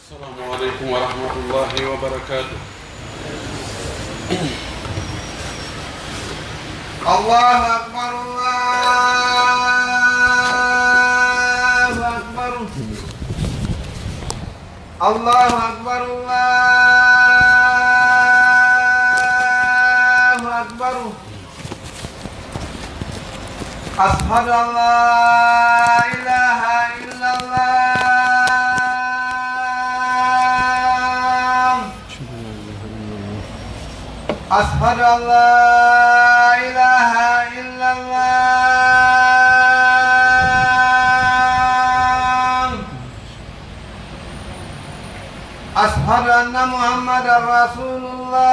السلام عليكم ورحمة الله وبركاته. الله أكبر الله أكبر الله أكبر الله أكبر أشهد أن لا إله إلا الله أشهد أن لا إله إلا الله أشهد أن محمدا رسول الله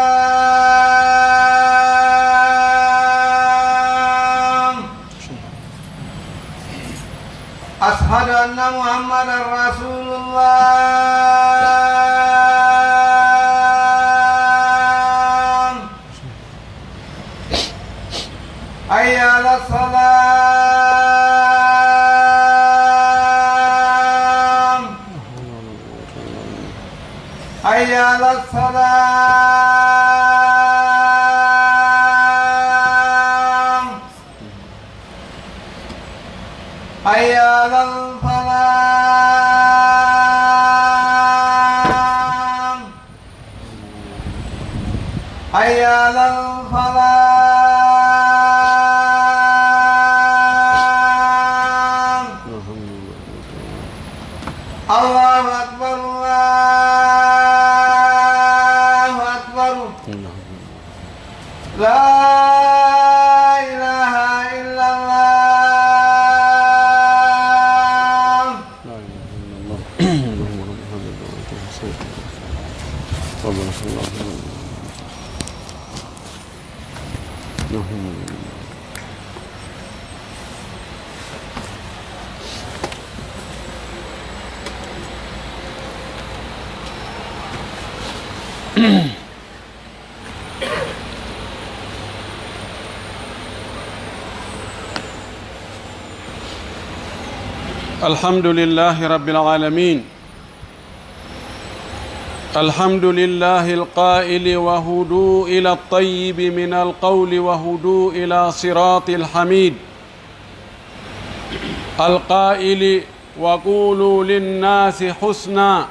أشهد أن محمدا رسول الله حي على الصلاة حي على الصلاة حي على الفلاح حي على الفلاح الله أكبر الله أكبر لا إله إلا الله لا إله إلا الله اللهم رب هذا الدعوة والصلاة ربنا صلى الله عليه وسلم الحمد لله رب العالمين. الحمد لله القائل وهدوا إلى الطيب من القول وهدوا إلى صراط الحميد. القائل وقولوا للناس حسنا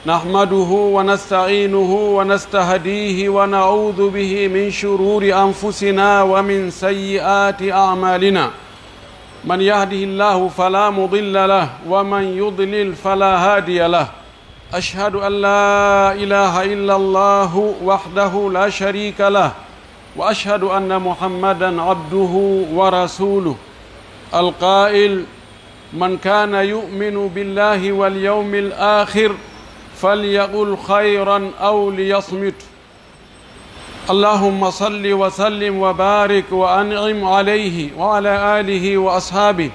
نحمده ونستعينه ونستهديه ونعوذ به من شرور أنفسنا ومن سيئات أعمالنا. من يهده الله فلا مضل له ومن يضلل فلا هادي له. أشهد أن لا إله إلا الله وحده لا شريك له وأشهد أن محمدًا عبده ورسوله. القائل من كان يؤمن بالله واليوم الآخر فليقل خيرا أو ليصمت. اللهم صل وسلم وبارك وأنعم عليه وعلى آله وأصحابه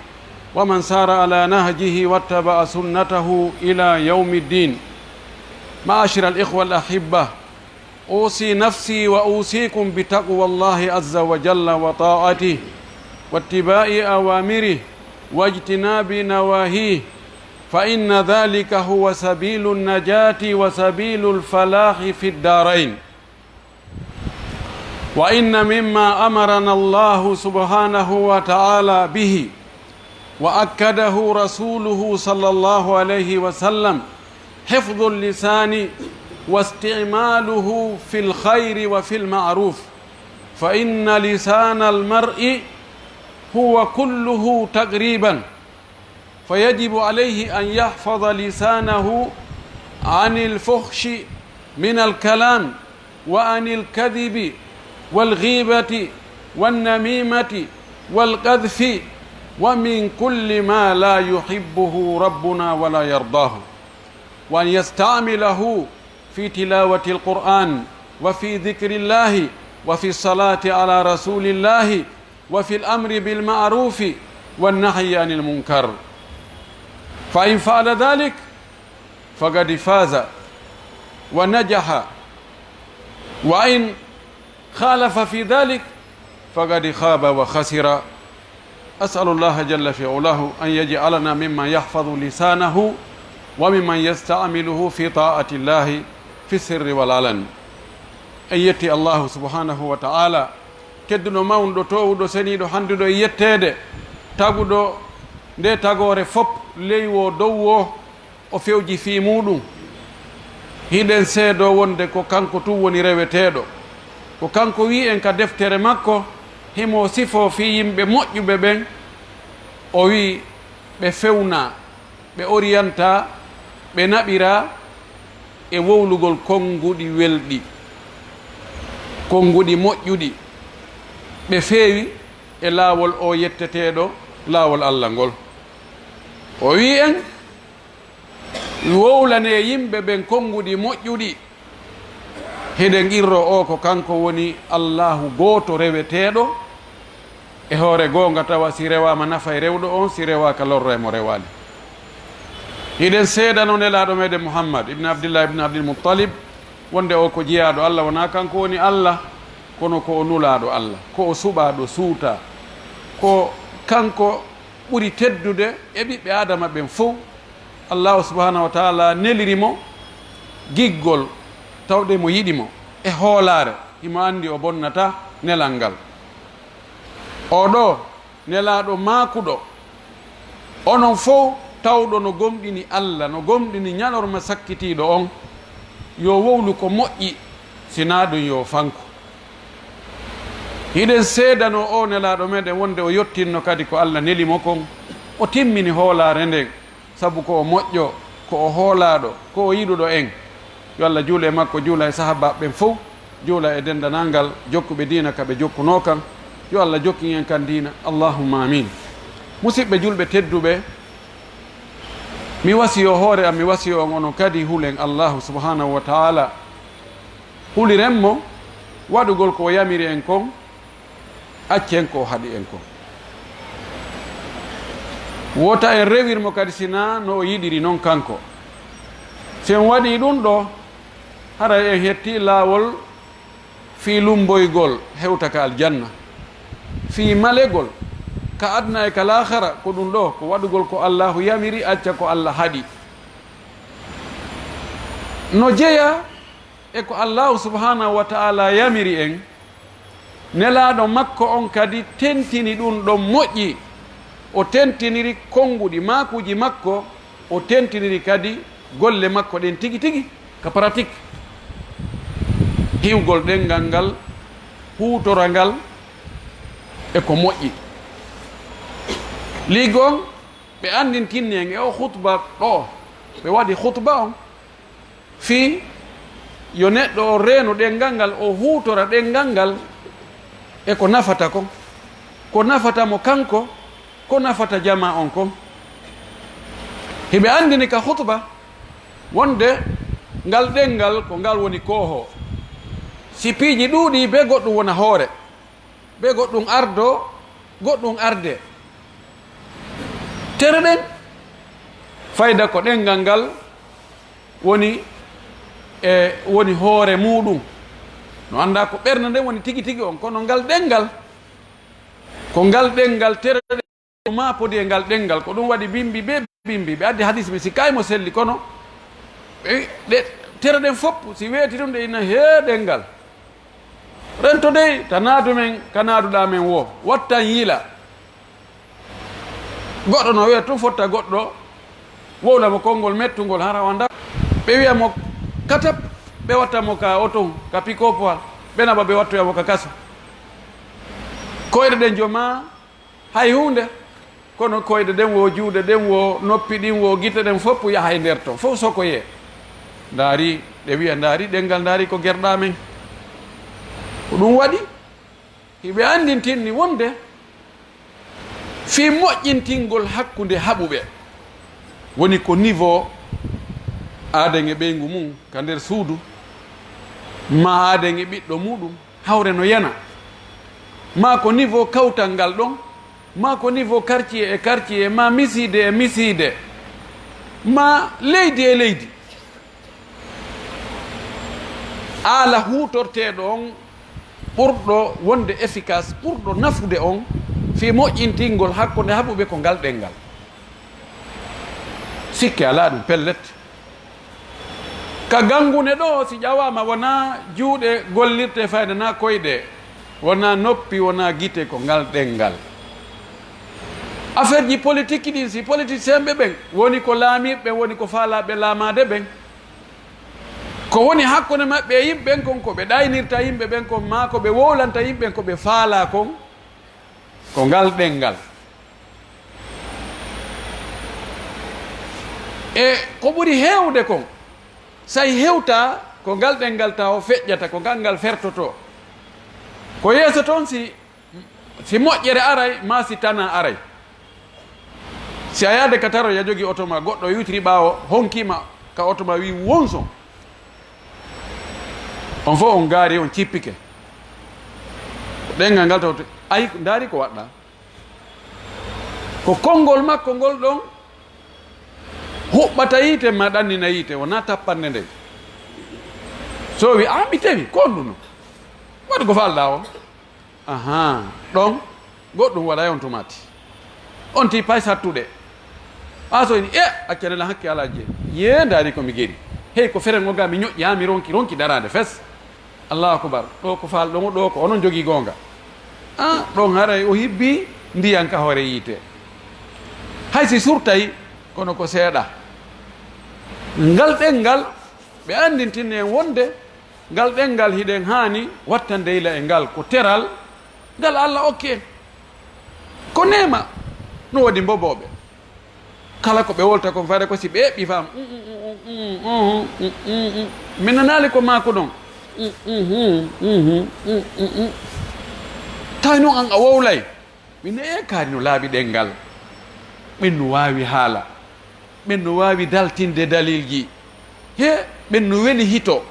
ومن سار على نهجه واتبع سنته إلى يوم الدين. معاشر الإخوة الأحبة، أوصي نفسي وأوصيكم بتقوى الله عز وجل وطاعته واتباع أوامره واجتناب نواهيه، فإن ذلك هو سبيل النجاة وسبيل الفلاح في الدارين. وإن مما أمرنا الله سبحانه وتعالى به وأكده رسوله صلى الله عليه وسلم حفظ اللسان واستعماله في الخير وفي المعروف، فإن لسان المرء هو كله تقريبا، فيجب عليه أن يحفظ لسانه عن الفحش من الكلام، وعن الكذب والغيبة والنميمة والقذف، ومن كل ما لا يحبه ربنا ولا يرضاه، وأن يستعمله في تلاوة القرآن، وفي ذكر الله، وفي الصلاة على رسول الله، وفي الأمر بالمعروف والنهي عن المنكر. فإن فعل ذلك فقد فاز ونجح، وإن خالف في ذلك فقد خاب وخسر. أسأل الله جل في علاه أن يجعلنا ممن يحفظ لسانه وممن يستعمله في طاعة الله في السر والعلن. أيتي الله سبحانه وتعالى tedduɗo mawnuɗo towuɗo seniɗo handuɗo e yettede taguɗo nde tagore fop ley wo dow wo o fewji fi muɗum. hiɗen seedo wonde ko kanko tun woni reweteɗo, ko kanko wi en ka deftere makko himo sifo fi yimɓe moƴƴuɓe ɓen. o wi ɓe fewna, ɓe orienta, ɓe naɓira e wowlugol konnguɗi welɗi, konnguɗi moƴƴuɗi. ɓe feewi e laawol o yetteteɗo, laawol Allah ngol. o wi en wowlane yimɓe ɓen konnguɗi moƴƴuɗi, heɗen qirro o ko kanko woni Allahu gooto reweteɗo e hoore goonga, tawa si rewama nafa e rewɗo on, si rewaka lorra e mo rewali. hiɗen seedano nelaɗo meɗen Muhammad ibne Abdillah ibne Abdil Muttalib wonde o ko jeyaɗo Allah, wona kanko woni Allah, kono ko o nulaɗo Allah, ko o suɓaɗo suuta, ko kanko ɓuri teddude e ɓiɓɓe adama ɓen fof. Allahu subhanahu wa taala nelirimo giggol tawde mo yiɗimo e hoolare, himo andi o bonnata nelal ngal. oɗo nelaɗo makuɗo, onon fof tawɗo no gomɗini Allah, no gomɗini ñalorma sakkitiɗo on, yo wowlu ko moƴƴi, sina ɗum yo fanko. hiɗen seedano o nelaɗo meɗen wonde o yottinno kadi ko Allah nelimo kon, o timmini hoolare nden, sabu ko o moƴƴo, ko o hoolaɗo, ko o yiɗuɗo en. yo Allah juula e makko, juula e sahaba ɓen fof, juula e dendanal ngal jokkuɓe diina kaɓe jokkuno kan. yo Allah jokki en kan diina, allahumma amin. musidɓe julɓe tedduɓe, mi wasiyo hoore am, mi wasiyo on onon kadi hulen Allahu subhanahu wa taala, hulirenmo waɗugol ko yamiri en kon, accen ko haɗi en kon. wota en rewirmo kadi sina no o yiɗiri noon kanko. sen waɗi ɗum ɗo hara en hetti laawol fi lumboygol hewta ka aljanna, fi malegol ka adna e ka lahara, ko ɗum ɗo ko waɗugol ko Allahu yamiri, acca ko Allah haɗi. no jeeya e ko Allahu subhanahu wa taala yamiri en, nelaɗo makko on kadi tentini ɗum ɗon moƴƴi. o tentiniri konnguɗi makuji makko, o tentiniri kadi golle makko ɗen tigi tigi ka pratique, hiwgol ɗengal ngal, hutora ngal e ko moƴƴi. ligon ɓe andintinni en e o khutba ɗo, ɓe waɗi khutba on fi yo neɗɗo o reeno ɗengal ngal, o hutora ɗengal ngal e ko nafata kon, ko nafata mo kanko, ko nafata jama on kon. hiɓe andini ka khutba wonde ngal ɗengal ko ngal woni koho, si piiji ɗuuɗi be goɗɗum wona hoore, be goɗɗum ardo, goɗɗum arde. tere ɗen fayda ko ɗengal ngal woni woni hoore muɗum, no anda ko ɓernde nden woni tigi tigi on, kono ngal ɗengal ko ngal ɗengal tere ɗen mapodi e ngal ɗengal, ko ɗum waɗi bimbi be bimbi. ɓe addi hadis ɓe si kaymo selli, kono ɗe tere ɗen fopp si weeti ɗum ɗe ina he ɗengal. rento dey ta naadu men ka naaduɗa men wo, wattan yiila goɗɗo no wiya tun fotta goɗɗo wowlamo konngol mettugol hara wanda, ɓe wiyamo katab ɓe wattamo ka oton ka pikopoal ɓenaba ɓe wattoyamo ka kaso koyɗe ɗen joma hay hunde kono koyɗe ɗen wo juuɗe ɗen wo noppi ɗin wo guite ɗen fof yaha e nder ton fof soko yee ndaari ɗe wiya ndaari ɗengal ndaari ko gerɗa men ko ɗum waɗi hiɓe andintinni wonde fi moƴƴintingol hakkunde haɓuɓe woni ko niveau aaden e ɓeygu mum ka nder suudu ma aaden e ɓiɗɗo muɗum hawre no yana ma ko niveau kawtal ngal ɗon ma ko niveau quartier e quartier ma miside e miside ma leydi e leydi haala hutorteɗo on ɓurɗo wonde efficace ɓurɗo nafude on fi moƴƴintingol hakkunde haɓuɓe ko ngal ɗengal sikke ala ɗum pellet ka gangune ɗo si ƴawama wona juuɗe gollirte fayde na koyɗe wona noppi wona guite ko ngal ɗengal affaire ji politique ɗin si politicien ɓe ɓen woni ko laamirɓe woni ko faalaɓe laamade ɓen ko woni hakkude maɓɓe e yimɓe kon ko ɓe ɗaynirta yimɓe ɓen kon ma ko ɓe wowlanta yimɓe ko ɓe faala kon ko ngal ɗengal e ko ɓuri heewde kon say hewta ko ngal ɗengal taw feƴƴata ko ngal ngal fertoto ko yeeso toon si moƴƴere aray ma si tana aray si a yaade ka taro ya jogii oto ma goɗɗo yutiri ɓaawo honkima ka oto ma wi wonson on fof on gaari on cippike ɗengal ngal tawte ayi ndaari ko waɗɗa ko konngol makko ngol ɗon huɓɓata yiite ma ɗannina yiite wona tappanne nde so wi an mi tawi kon ɗuno waɗi ko falɗa o aha ɗon goɗɗum waɗa on tomati on ti pay sattuɗe a so ni accanela hakke ala jee ye ndaari komi geɗi hey ko fere ngo ga mi ñoƴƴi ha mi ronki darade fes allahu akbar ɗo ko falɗomo ɗo ko onon jogii gonga ɗon haray o hibbi ndiyanka hoore yiite hay si surtay kono ko seeɗa ngal ɗengal ɓe andintinne en wonde ngal ɗengal hiɗen haani wattandeyla e ngal ko teral ngal allah okke ko nema no waɗi mboboɓe kala ko ɓe wolta kon fare ko si ɓe eɓɓi fam mi nanali ko mako ɗon tawi noon an a wowlay min e kaari no laaɓi ɗengal ɓen no wawi haala ɓen no wawi daltinde dalilji he ɓen no weli hito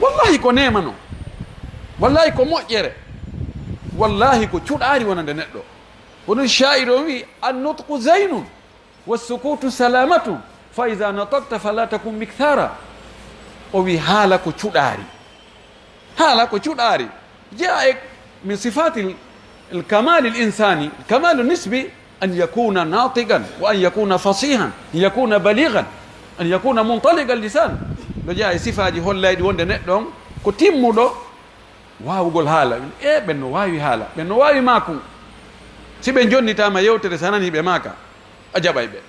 wallahi ko nemano wallahi ko moƴƴere wallahi ko cuɗari wonande neɗɗo wono sha'ir o wi annutqu zaynun wassukutu salamatun fa ida natakta fala takun mikthara o wi haala ko cuɗari haala ko cuɗari jaa e min sifati الكمال الإنساني الكمال النسبي أن يكون ناطقا وأن يكون فصيحا أن يكون بليغا أن يكون منطلق اللسان لو جاء صفاجي هولايد وند نيدون كو تيمودو واوغول حالا بن واوي حالا بن واوي ماكو سي بن جوني تاما يوتره sanani be maka ajabay be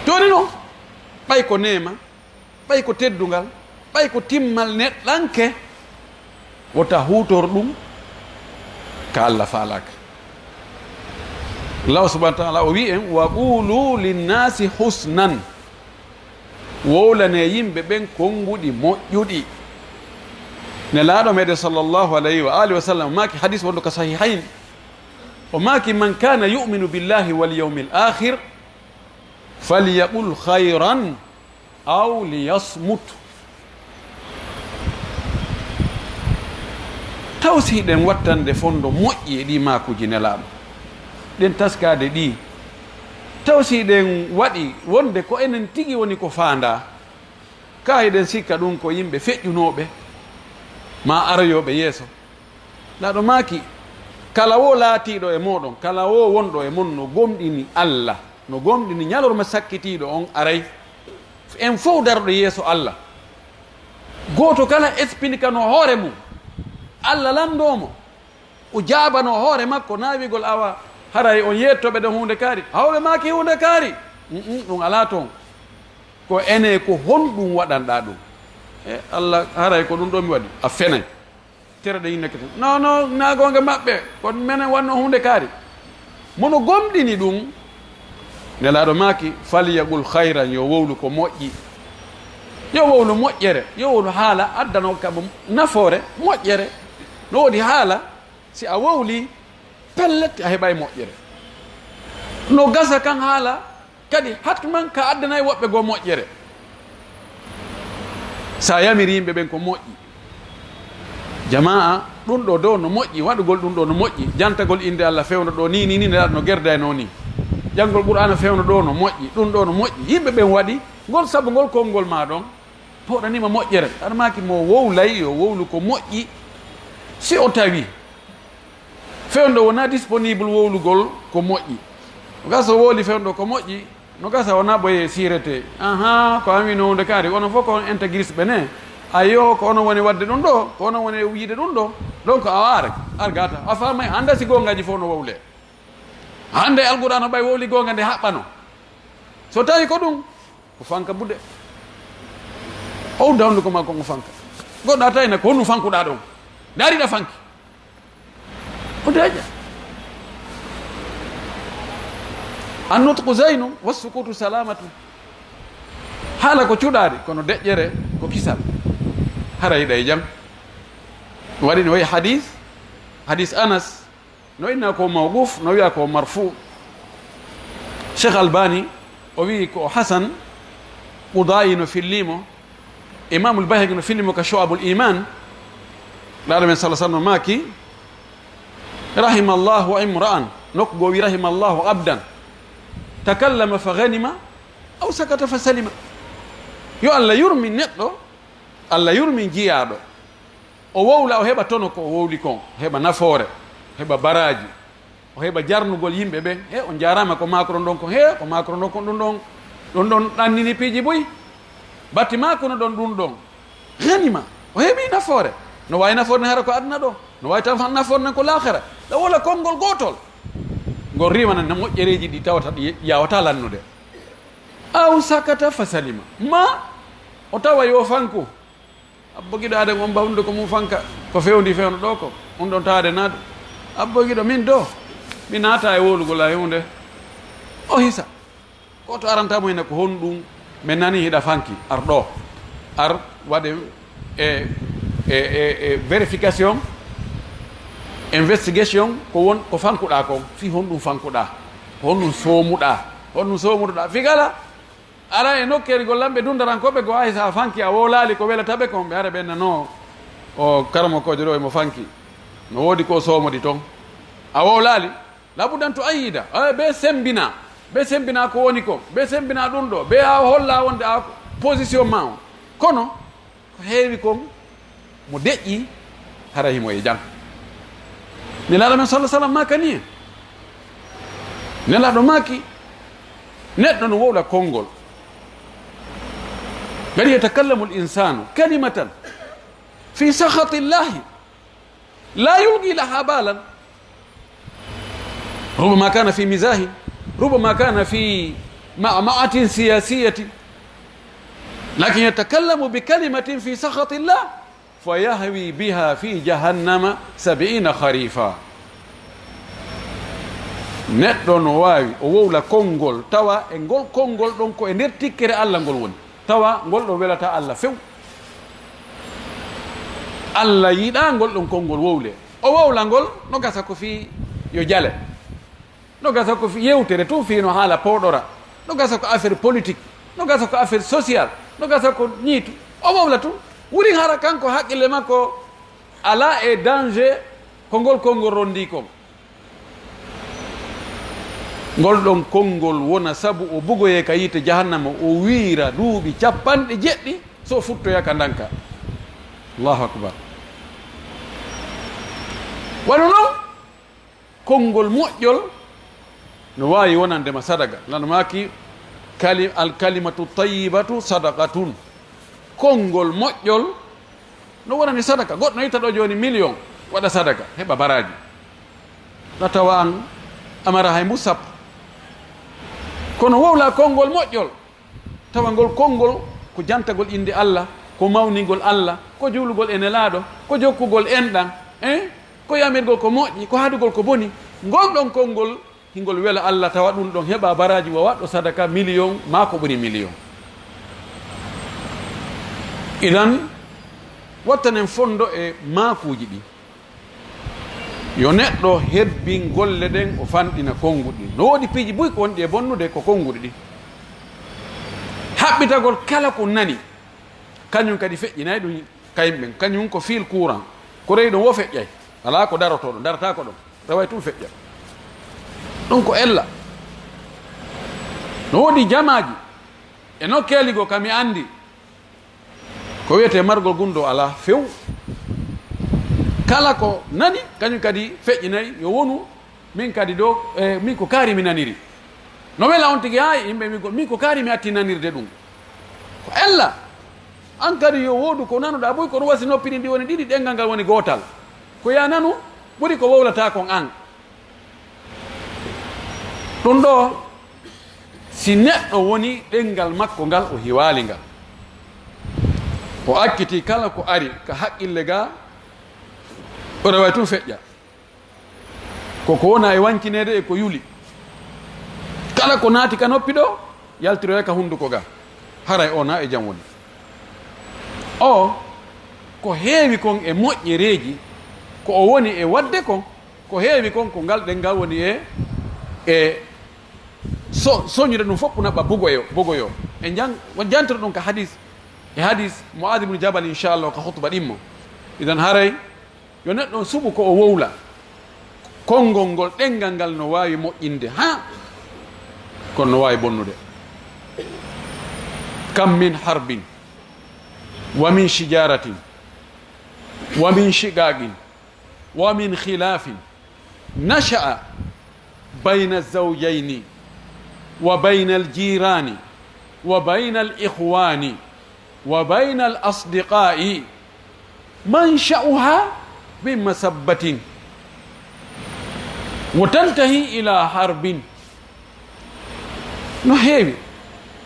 toni no bay ko nema bay ko teddungal bay ko timmal neɗɗanke wota hutor ɗum ka Allah falaka Allah subhanahu wa ta'ala o wi en wa qulu linnasi husnan wowlane yimɓe ɓen konnguɗi moƴƴuɗi nelaaɗo meɗen sallllahu alayhi wa alihi wa sallam maki hadis wonɗo ka sahihain o maki man kana yuminu billahi wal yawmi l akhir falyaqul hayran aw liyasmut tawsiɗen wattande fondo moƴƴi e ɗi makuji nelaɗo ɗen taskade ɗi tawsiɗen waɗi wonde ko enen tigi woni ko faanda ka eɗen sikka ɗum ko yimɓe feƴƴunoɓe ma arayoɓe yeeso laɗo maki kala wo laatiɗo e moɗon kala wo wonɗo e mon no gomɗini Allah no gomɗini ñalorma sakkitiɗo on aray en fof darɗo yeeso Allah goto kala explique no hoore mum Allah landomo o jaabano hoore makko nawigol awa haray on yettoɓe ɗon hunde kaari hawɓe maki hunde kaari ɗum ala toon ko ene ko honɗum waɗanɗa ɗum e Allah haray ko ɗum ɗo mi waɗi a fenay tere ɗe yinnekete non nagonge maɓɓe kono minen wanno hunde kaari mono gomɗini ɗum nelaɗo maaki falyaqul hayran yo wowlu ko moƴƴi yo wowlu moƴƴere yo wowlu haala addano kamo nafoore moƴƴere no woodi haala si a wowli pellet a heɓay moƴƴere no gasa kan haala kadi hatman ka addanayi woɓɓe goo moƴƴere sa yamiri yimɓe ɓen ko moƴƴi jamaa ɗum ɗo dow no moƴƴi waɗugol ɗum ɗo no moƴƴi jantagol inde Allah fewno ɗo ni nelaɗo no gerdayno ni janngol qur'ana fewno ɗo no moƴƴi ɗum ɗo no moƴƴi yimɓe ɓen waɗi ngol sabu ngol konngol ma ɗon poɗanima moƴƴere aɗa maki mo wowlay yo wowlu ko moƴƴi si o tawi fewndo wona disponible wowlugol ko moƴƴi no gasa wowli fewndo ko moƴƴi no gasa wona ɓoye sirete ko ami no hunde kaari onon fof ko on intégriste ɓene ayo ko onon woni wadde ɗum ɗo ko onon woni yiide ɗum ɗo donc a waare ar gata a famay anda si gongaji fof no wowle hande alqur'an ɓay wowli gonga nde haɓɓano so tawi ko ɗum ko fanka budde o dawdu ko makko ngo fanka goɗɗo a tawina ko honɗum fankuɗa ɗon daariɗa fanki o deeƴa annutqu zeynu wassukutu salamatu haala ko cuɗaari kono deƴƴere ko kisal hara yiɗa e jam waɗi no wayi hadis anas no inna ko mawquf no wiya ko marfu cheikh albani o wi ko hasan qudayi no fillimo imamul bayhaqi no fillimo ka sho'abul iman laaɗo men sala sallam maki rahima llahu imra'an nokku goo wi rahima llahu abdan takallama fa ganima aw sakata fa salima yo Allah yurmin neɗɗo Allah yurmin jiyaɗo o wowla o heɓa tono ko o wowli kon heɓa nafoore heɓa baraji o heɓa jarnugol yimɓe ɓe o jarama ko makoron ɗon ko ko makoron ɗon ko ɗum ɗon ɗannini piiji boyi batti makono ɗon ɗum ɗon ganima o heeɓi nafoore no wawi nafoore ne hara ko aduna ɗo no wawi tan nafoore nen ko lahara ɗa wola konngol gotol ngol rimana ne moƴƴereji ɗi tawata ɗi yawata lannude aw sakata fa salima ma o tawa yo fanku abbo giɗo aden on mbawnude ko mum fanka ko fewndi fewno ɗo ko on ɗon tawade naado abbo giɗo min do mi naata e wolugol a hunde o hisa goto arantamo hene ko honɗum min nani hiɗa fanki ar ɗo ar waɗe e vérification investigation ko fankuɗa kon fi honɗum fankuɗa honɗum somuɗa figala ara e nokkere gollamɓe dundarankoɓe go hay sa fanki a wolali ko welataɓe kon ɓe ara ɓenna no o karamokojo ɗo emo fanki no woodi ko somodi toon a wolali labudan to ayida ɓe sembina ko woni ko ɓe sembina ɗum ɗo ɓe a holla wonde a position ma o kono ko heewi kon mo deƴƴi hara himo e jang nelaɗo men sallah sallam makani e nelaɗo maki neɗɗo no wowla konngol gadi yatakallamu l insanu kalimatan fi sahati llahi la yulgi laha balan rubama kana fi mizahin rubama kana fi ma'ma'atin siyasiyatin lakin yatakallamu bikalimatin fi sahati llah fayahwi biha fi jahannama 70 kharifa neɗɗo no wawi o wowla konngol tawa e ngol konngol ɗon ko e nder tikkere Allah ngol woni tawa ngol ɗon welata Allah few Allah yiɗa ngol ɗon konngol wowle o wowla ngol no gasa ko fi yo jale no gasa ko fi yewtere tun fi no haala powɗora no gasa ko affaire politique no gasa ko affaire social no gasa ko ñiitu o wowla tun wuri hara kanko haqqille makko ala e danger ko ngol konngol rondi kon ngol ɗon konngol wona sabu o bugoye ka yiite jahannama o wiira duuɓi 90 so futtoya ka danka allahu akbar waɗu noon konngol moƴƴol no wawi wonandema sadaga lano maki alkalimatu tayyibatu sadaqatun konngol moƴƴol no wonani sadaka goɗɗo yitta ɗo joni million waɗa sadaka heɓa baraji ɗa tawa an amara hay mbu sappo kono wowla konngol moƴƴol tawa ngol konngol ko jantagol inde Allah, ko mawningol Allah, ko juulugol ene laaɗo, ko jokkugol enɗan, ko yamirgol ko moƴƴi, ko haadugol ko boni. Ngol ɗon konngol hingol wela Allah, tawa ɗum ɗon heɓa baraji wa waɗɗo sadaka million ma ko ɓuri million. Idan wattanen fondo e maakuji ɗi, yo neɗɗo hebbin golle ɗen o fanɗina konnguɗi. No woodi piiji buy ko wonɗi e bonnude ko konnguɗi ɗi. Haɓɓitagol kala ko nani kañum kadi feƴƴinayi ɗum kayimɓen. Kañum ko fil courant ko rewi ɗon wo feƴƴay, ala ko darotoɗo, darata ko ɗon, reway tum feƴƴa. ɗum ko ella. No woodi jamaji e nokkeeligo kami andi ko wiyete margol gunɗo ala few. Kala ko nani kañum kadi feƴƴinayi yo wonu min kadi ɗo min ko kaari mi naniri. No wela on tigi ha yimɓe migol min ko kaari mi atti nanirde ɗum ko ella. An kadi yo woodu ko nanoɗa ɓoy kono wasi noppi ɗi ndi woni ɗiɗi, ɗengal ngal woni gotal. Ko ya nanu ɓuri ko wowlata kon an. ɗum ɗo si neɗɗo woni ɗengal makko ngal o hiwali ngal, o akkiti kala ko ari ka haqqille ga o rewa tum feƴƴa, koko wona e wankinede e ko yuli. Kala ko naati ka noppi ɗo yaltiroya ka hunduko ga haray o na e jam woni. O ko heewi kon e moƴƴereji ko o woni e wadde kon, ko heewi kon ko ngal ɗengal woni e soñude ɗum fof naɓɓa bogoyo e jantoro ɗum ka hadis e hadis Muad ibn Jabal inchallah ka hutba ɗimmo. Idan haray yo neɗɗon suɓu ko o wowla konngol ngol ɗengal ngal no wawi moƴƴinde ha kono no wawi bonnude. Kam min harbin wa min shijaratin wa min shiqaqin wa min khilafin nasha'a bayna az-zawjayni wa bayna al-jirani wa bayna al-ikhwani wa bayna al-asdiqa'i mansha'uha bimasabbatin wa tantahi ila harbin. No heewi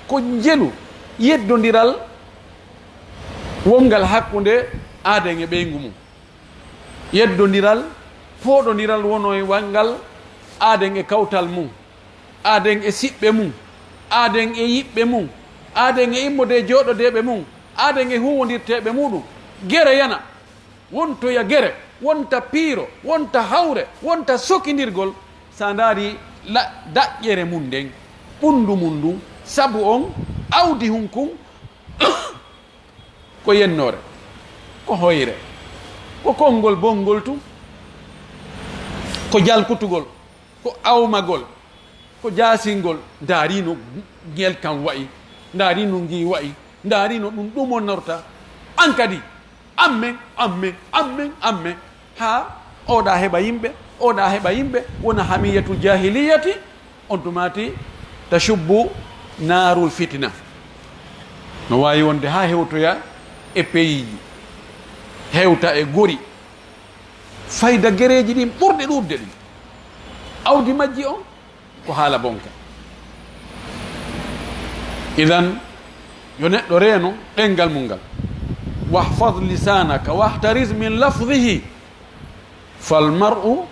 ko jelu yeddodiral wongal hakkunde aaden e ɓeygu mum, yeddodiral pooɗodiral wono e wangal aaden e kawtal mum, aaden e siɓɓe mum, aaden e yiɓɓe mum, aaden e immode jooɗodeɓe mum, aaden e huwodirteɓe muɗum. Gere yana wontoya gere, wonta piiro, wonta hawre, wonta sokidirgol. Sa ndaari daƴƴere mum nden, ɓundu mum ndun, sabu on awdi hunkun ko yennore, ko hoyre, ko konngol bongol tum, ko jalkutugol, ko awmagol, ko jaasingol. Ndaari no ngel kam wayi, ndaari no ngi wayi, ndaari no ɗum ɗumonnorta. An kadi amen ha oɗa heɓa yimɓe, oɗa heɓa yimɓe, wona hamiyatul jahiliyati on tumati tashubbu narul fitna. No wawi wonde ha hewtoya e peyiji, hewta e gori, fayda gereji ɗin ɓurɗe ɗurde ɗin, awdi majji on ko haala bonka. Idan yo neɗɗo reeno ɗengal mum ngal. wahfad lisanaka wahtaris min lafdihi falmar'u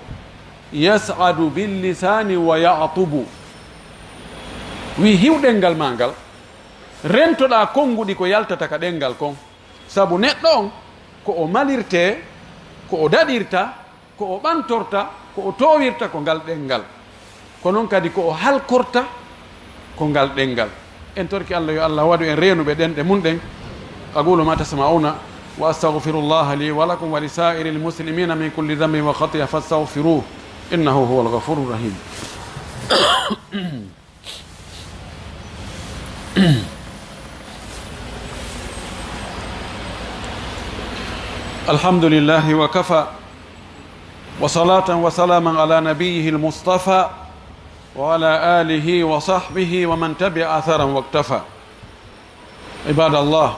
yas'adu billisani wa ya'tubu. wi hiw ɗengal ma ngal rentoɗa konnguɗi ko yaltata ka ɗengal kon, sabu neɗɗo on ko o malirte, ko o daɗirta, ko o ɓantorta, ko o towirta ko ngal ɗengal, ko noon kadi ko o halkorta ko ngal ɗengal. en torki Allah yo Allah waɗu en reenuɓe ɗenɗe mum ɗen. aqulu ma tasma'una wa astaghfirullah li wa lakum wa li sa'iril muslimina min kulli dhanbin wa khati'a fastaghfiruhu innahu huwal ghafurur rahim. الحمد لله وكفى وصلاة وسلاما على نبيه المصطفى وعلى آله وصحبه ومن تبع أثرا واكتفى. عباد الله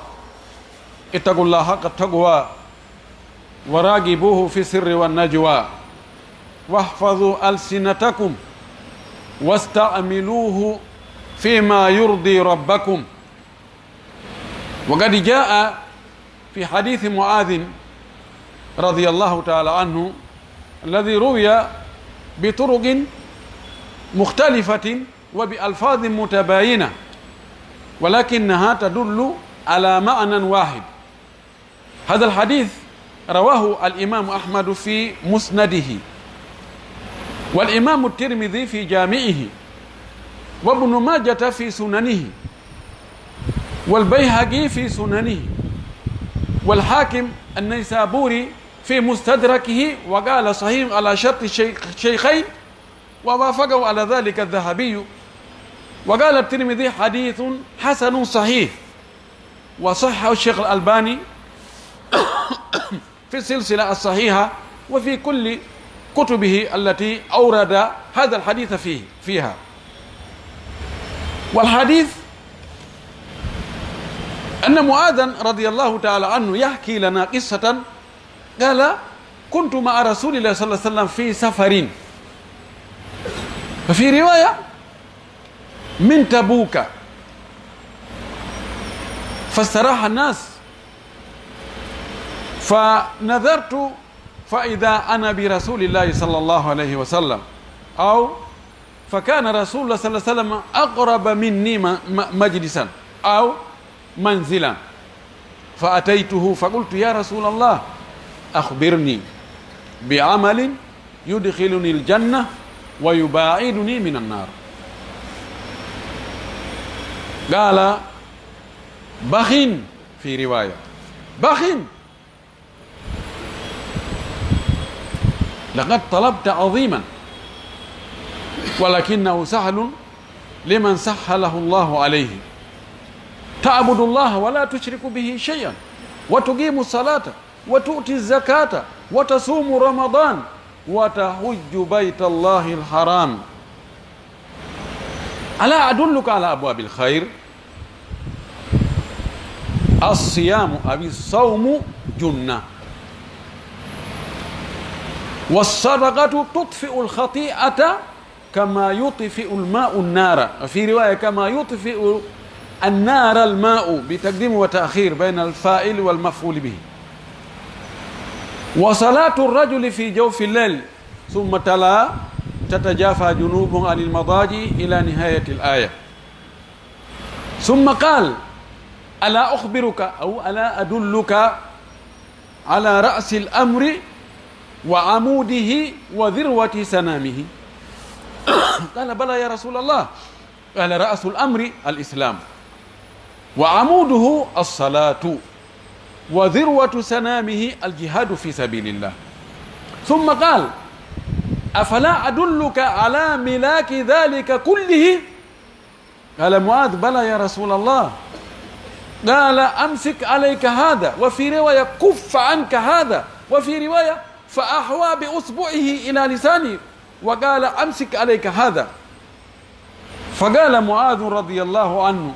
اتقوا الله حق التقوى وراقبوه في السر والنجوى واحفظوا ألسنتكم واستعملوه فيما يرضي ربكم وقد جاء في حديث معاذ رضي الله تعالى عنه الذي روي بطرق مختلفة وبألفاظ متباينة ولكنها تدل على معنى واحد. هذا الحديث رواه الإمام أحمد في مسنده، والإمام الترمذي في جامعه، وابن ماجة في سننه، والبيهقي في سننه، والحاكم النيسابوري في مستدركه وقال صحيح على شرط الشيخين، ووافقوا على ذلك الذهبي، وقال الترمذي حديث حسن صحيح، وصححه الشيخ الألباني في السلسلة الصحيحة وفي كل كتبه التي أورد هذا الحديث فيها. والحديث أن معاذا رضي الله تعالى عنه يحكي لنا قصة، قال كنت مع رسول الله صلى الله عليه وسلم في سفر، ففي رواية من تبوك، فاستراح الناس، فنظرت فإذا أنا برسول الله صلى الله عليه وسلم، أو فكان رسول الله صلى الله عليه وسلم أقرب مني مجلسا أو منزلا، فأتيته فقلت يا رسول الله أخبرني بعمل يدخلني الجنة ويباعدني من النار. قال بخين، في رواية بخين، لقد طلبت عظيما ولكنه سهل لمن سهله الله عليه، تعبد الله ولا تشرك به شيئا، وتقيم الصلاة وتؤتي الزكاة وتصوم رمضان وتحج بيت الله الحرام، ألا أدلك على أبواب الخير؟ الصيام أو الصوم جنة، والصدقة تطفئ الخطيئة كما يطفئ الماء النار، في رواية كما يطفئ النار الماء، بتقديم وتأخير بين الفاعل والمفعول به. وصلاة الرجل في جوف الليل، ثم تلا تتجافى جنوبهم عن المضاجع إلى نهاية الآية. ثم قال ألا أخبرك أو ألا أدلك على رأس الأمر وعموده وذروة سنامه؟ قال بلى يا رسول الله. قال رأس الأمر الإسلام، وعموده الصلاة، وذروة سنامه الجهاد في سبيل الله. ثم قال أفلا أدلك على ملاك ذلك كله؟ قال معاذ بلى يا رسول الله. قال أمسك عليك هذا، وفي رواية كف عنك هذا، وفي رواية فأحوى بأصبعه إلى لسانه وقال أمسك عليك هذا. فقال معاذ رضي الله عنه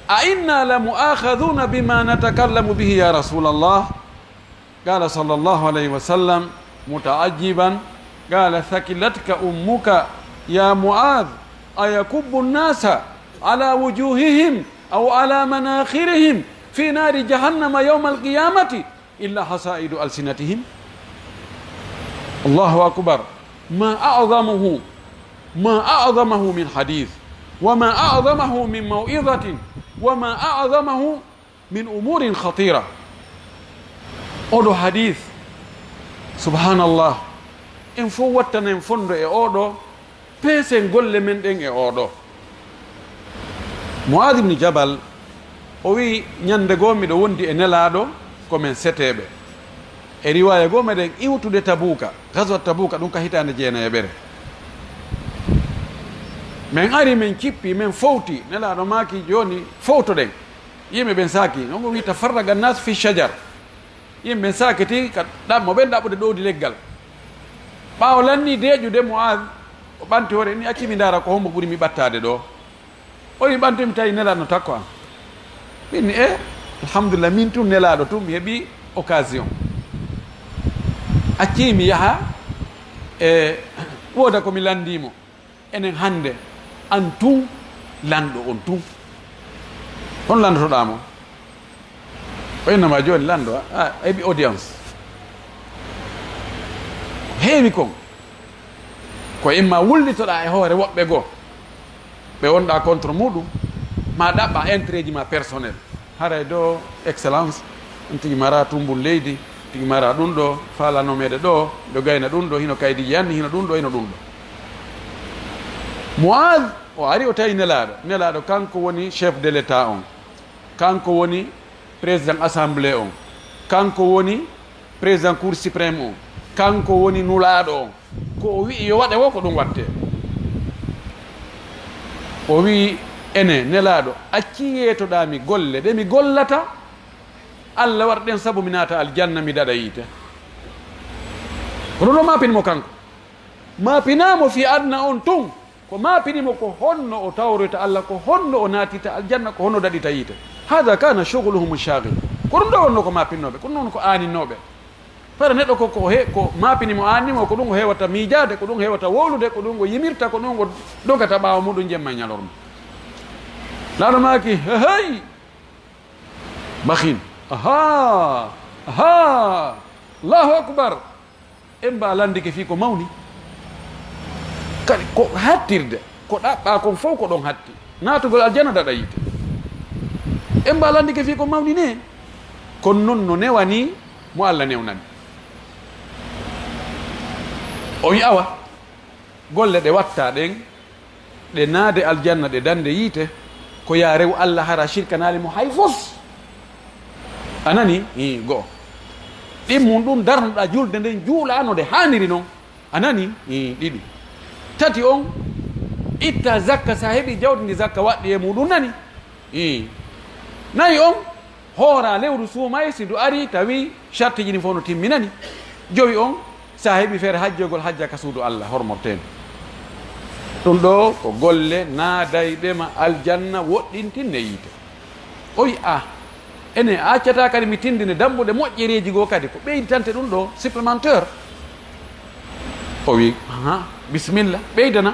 أئنا لمؤاخذون بما نتكلم به يا رسول الله؟ قال صلى الله عليه وسلم متعجبا، قال ثكلتك أمك يا معاذ، أيكب الناس على وجوههم أو على مناخرهم في نار جهنم يوم القيامة إلا حصائد ألسنتهم؟ الله أكبر. ما أعظمه من حديث، وما أعظمه من موعظة، وما أعظمه من أمور خطيرة. أودو حديث سبحان الله إن فوتنا إن فندو أودو بيسن قل من دين أودو. معاذ بن جبل وي ñande gomi do wondi e nelaado ko men setebe e riwaya goma den iwtude tabuka, gazwat tabuka dum ka hitande jeena e bere. Men ari men cippi men fowti nelaado maki joni fowto den yimbe ben saki non wi tafarraga nas fi shajar, yimbe ben sakati ka dammo ben dabude dowdi leggal. Bawo lanni dejude Muaz o banti hore ni accimi ndara ko hombo buri mi battade do, o wi bantim tay nelaado takko am binni alhamdulillah min tun nelaado tum mi hebi occasion accimi yaha woda ko mi landimo enen hande an tun lando on tun hon landotoɗamo. o innama joni lando a heɓi audience heewi kon ko imma wullitoɗa e hoore woɓɓe goo ɓe wonɗa contre muɗum ma ɗaɓɓa intérêt ji ma personnel haray do excellence on tigi mara tumbul leydi tigi mara ɗum ɗo falanomeɗe ɗo ɓe gayna ɗum ɗo hino kaydiji yanni hino ɗum ɗo hino ɗum ɗo Muad o ari o tawi nelaɗo kanko woni chef de l'état on, kanko woni président assemblée on, kanko woni président cour suprême on, kanko woni nulaɗo on. Ko o wi yo waɗe wo ko ɗum watte. O wi ene nelaɗo acci yetoɗami golle ɗe mi gollata Allah warɗen sabu mi naata aljanna mi daɗa yiite. Kono ɗo mapinimo kanko, mapinamo fi adna on tun ko mapinimo ko honno o tawroyta Allah, ko honno o naatita aljanna, ko honno daɗita yiite. Hada kana shugluhum shagil. Ko ɗum ɗo wonno ko mapinnoɓe, ko noon ko aninnoɓe. Fara neɗɗo ko mapinimo annimo ko ɗum o hewata miijade, ko ɗum hewata wowlude, ko ɗum o yimirta, ko ɗum o dogata ɓawa muɗum jemma e ñalorma. Laaɗo maki hey bakhin aha Allahu akbar en mba landike fi ko mawni kadi ko hattirde ko ɗaɓɓa kon fof ko ɗon hatti naatugol aljanna daɗa yiite en mba landike fi ko mawni ne kono noon no newani mo Allah newnani. O wi awa golle ɗe watta ɗen ɗe naade aljanna ɗe dande yiite ko ya rew Allah hara shirkanali mo hay fos. Anani go ɗimmum ɗum darnuɗa julde nden juulano de haniri noon. Anani ɗiɗi tati on itta zakka sa heeɓi jawdi ndi zakka waɗɗi e muɗum nani. Nayi on hoora lewru suumay si ndu ari tawi charte ji ni fof no timminani. Jowi on sa heeɓi feere hajjogol hajja ka suudu Allah hormorteno. Ɗum ɗo ko golle naadayɗema aljanna woɗɗintinne yiite. O wi ene accata kadi mi tindine dambuɗe moƴƴereji goo kadi ko ɓeyditante ɗum ɗo supplémentaire. O wi bisimilla ɓeydana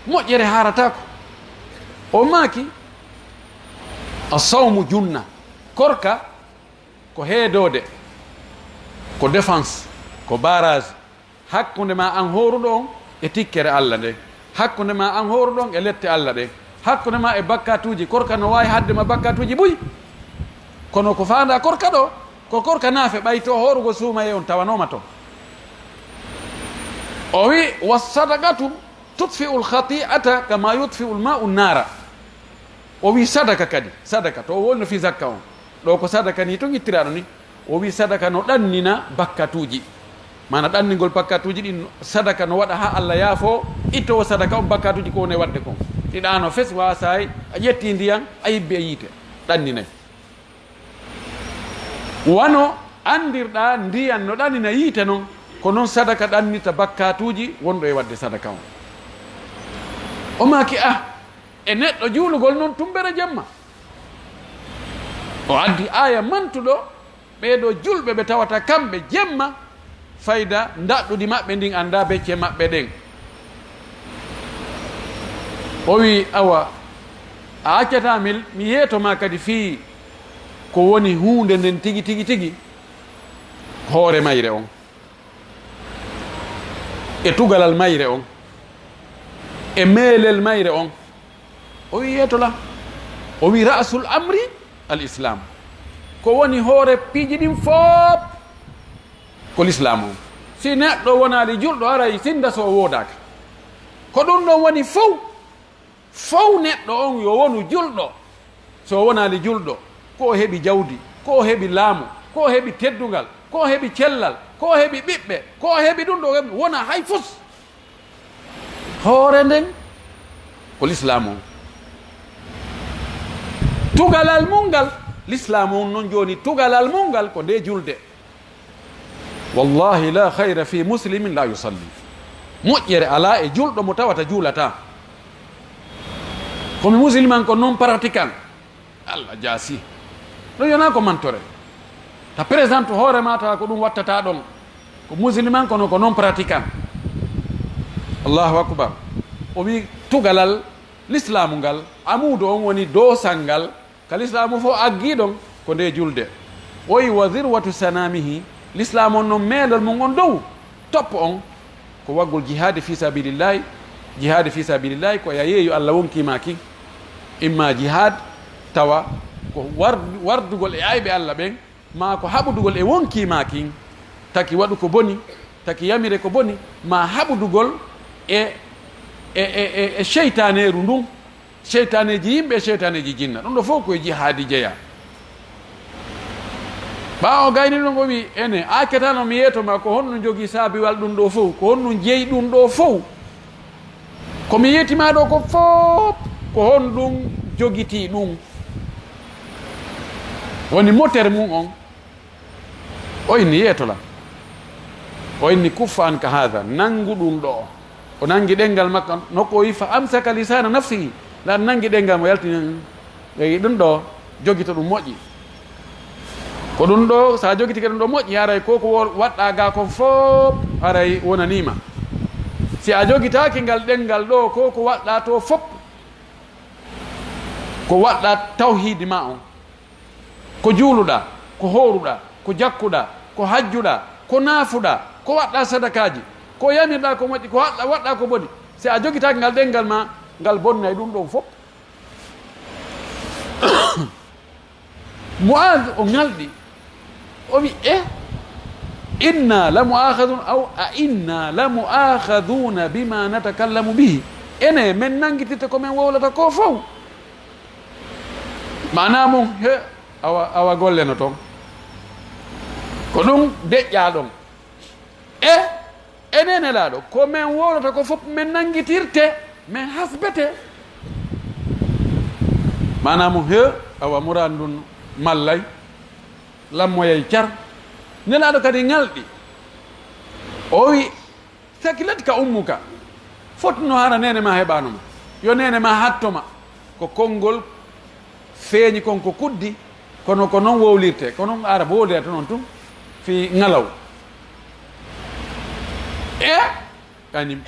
moƴƴere haratako. O maaki asawmu junna, korka ko heedode, ko défense, ko barrage hakkunde ma an horuɗo on e tikkere Allah nde, hakkunde ma an horuɗo on e lette Allah ɗe, hakkunde ma e bakkatuji. Korka no wawi haddema bakkatuji ɓuyi, kono ko fanda korka ɗo ko korka naafe ɓayto horugo suumaye on tawanoma to. O wi wassadaqatu tutfi'u lkhati'ata kama yutfi'u lma'u nara. O wi sadaka kadi, sadaka to wonno fi zakka on ɗo ko sadaka ni to ittiraɗo ni. O wi sadaka no ɗannina bakkatuji, mana ɗanningol bakkatuji ɗin sadaka no waɗa ha Allah yaafo ittowo sadaka on bakkatuji ko woni wadde kon ɗiɗano fes wasay a ƴetti ndiyan a yibbi e yiite ɗanninayi. Wano andirɗa ndiyan no ɗannina yiite noon ko noon sadaka ɗannita bakkatuji wonɗo e wadde sadaka on. O maki e neɗɗo juulugol noon tumbere jemma. O addi aya mantuɗo ɓeeɗo julɓe ɓe tawata kamɓe jemma fayda daɗɗudi maɓɓe ndin anda becce maɓɓe ɗen. O wi awa a accata mi yeetoma kadi fii ko woni hunde nden tigi tigi tigi hoore mayre on e tugalal mayre on e meelel mayre on. O wi yeetola, o wi ra'sul amri al islam, ko woni hoore piiji ɗin fof ko l'islam on. Si neɗɗo wonali julɗo aray sinda so wodaka ko ɗum ɗon woni fow neɗɗo on yo wonu julɗo. So wonali julɗo ko heɓi jawdi, ko heɓi laamu, ko heɓi teddugal, ko heɓi cellal, ko heɓi ɓiɓɓe, ko heɓi ɗum ɗo wona hay fus. Hoore nden ko l'islam on. Tugalal mungal l'islam on noon joni tugalal mungal ko nde julde. Wallahi la khayra fi muslimin la yusalli. Moƴƴere ala e julɗo mo tawata juulata. Komi musilman ko non pratiquant Allah jaasi ɗum yona ko mantore ta présente hoore mata ko ɗum wattata ɗon ko musilman kono ko non pratiquant. Allahu akbar. O wi tugalal l'islamu ngal amudo on woni dosal ngal ka l'islamu fof aggi ɗon ko nde julde. oyi wa dirwatu sanamihi l'islam on noon meeɗol mo gon dow toppo on ko waggol jihade fi sabilillahi. jihade fi sabilillahi ko ya yeeyo Allah wonkimaki imma jihad tawa ko wardugol e ayɓe Allah ɓen ma ko haɓudugol e wonkimaki taki waɗu ko boni taki yamire ko boni ma haɓudugol e cheytaneru ndun cheytaneji yimɓe e cheytaneji jinna ɗum ɗo fof koye jihadi jeeya. ɓawo gayni ɗon o wi ene a ketano mi yeytoma ko honno jogui saabiwal ɗum ɗo fof ko honno jeeyi ɗum ɗo fof komi yettima ɗo ko fof ko hon ɗum jogiti ɗum woni motere mum on o inni yeetola o inni kuffa an ka hada nangu ɗum ɗo o nangi ɗengal makko nokku o wi fa amsaka lisana nafsihi la nangi ɗengal mo yaltini eyi ɗum ɗo jogito ɗum moƴƴi ko ɗum ɗo sa jogitike ɗum ɗo moƴƴi haray koko waɗɗa ga kon fof haray wonanima si a jogitaki ngal ɗengal ɗo koko waɗɗa to fof ko waɗɗa tawhidi ma on ko juuluɗa ko horuɗa ko jakkuɗa ko hajjuɗa ko naafuɗa ko waɗɗa sadakaji ko yamirɗa ko moƴƴi ko waɗɗa ko boni si a jogitaki ngal ɗengal ma ngal bonnay ɗum ɗon fof. Muad o ngalɗi o wi inna la muakhadun aw a inna la muakhaduna bima natakallamu bihi ene men nangitirta ko men wowlata ko fof mana mum awa golleno toon ko ɗum deƴƴa ɗon enene laaɗo ko men wowlata ko fof men nangitirte men hasbete mana mum awa murandun mallay lammoyay car nelaɗo kadi ngalɗi o wi sakilat ka ummuka fotno hara nene ma heɓanoma yo nene ma hattoma ko konngol feeñi kon ko kuddi kono ko noon wowlirte ko noon ara wowlirata noon tun fi ngalaw kañum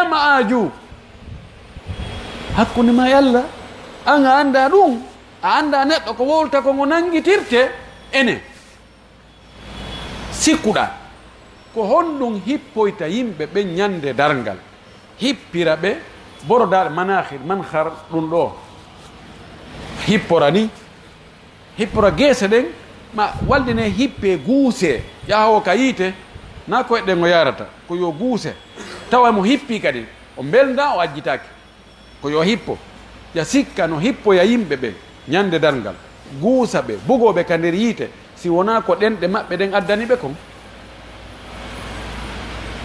ma aju hakkunde ma e Allah an a anda ɗum a anda neɗɗo ko wowlata ko ngo nangitirte ene sikkuɗa ko honɗum hippoyta yimɓe ɓe ñande dargal hippira ɓe borodaɗe manahir manhar ɗum ɗo hippora ni hippora guese ɗen ma waldine hippe guuse yahowo ka yiite na koye ɗen o yarata ko yo guuse tawa mo hippi kadi o belda o ajjitaki ko yo hippo ya sikka no hippoya yimɓe ɓe ñande dargal guusa ɓe bugoɓe ka nder yiite si wona ko ɗenɗe maɓɓe ɗen addani ɓe kon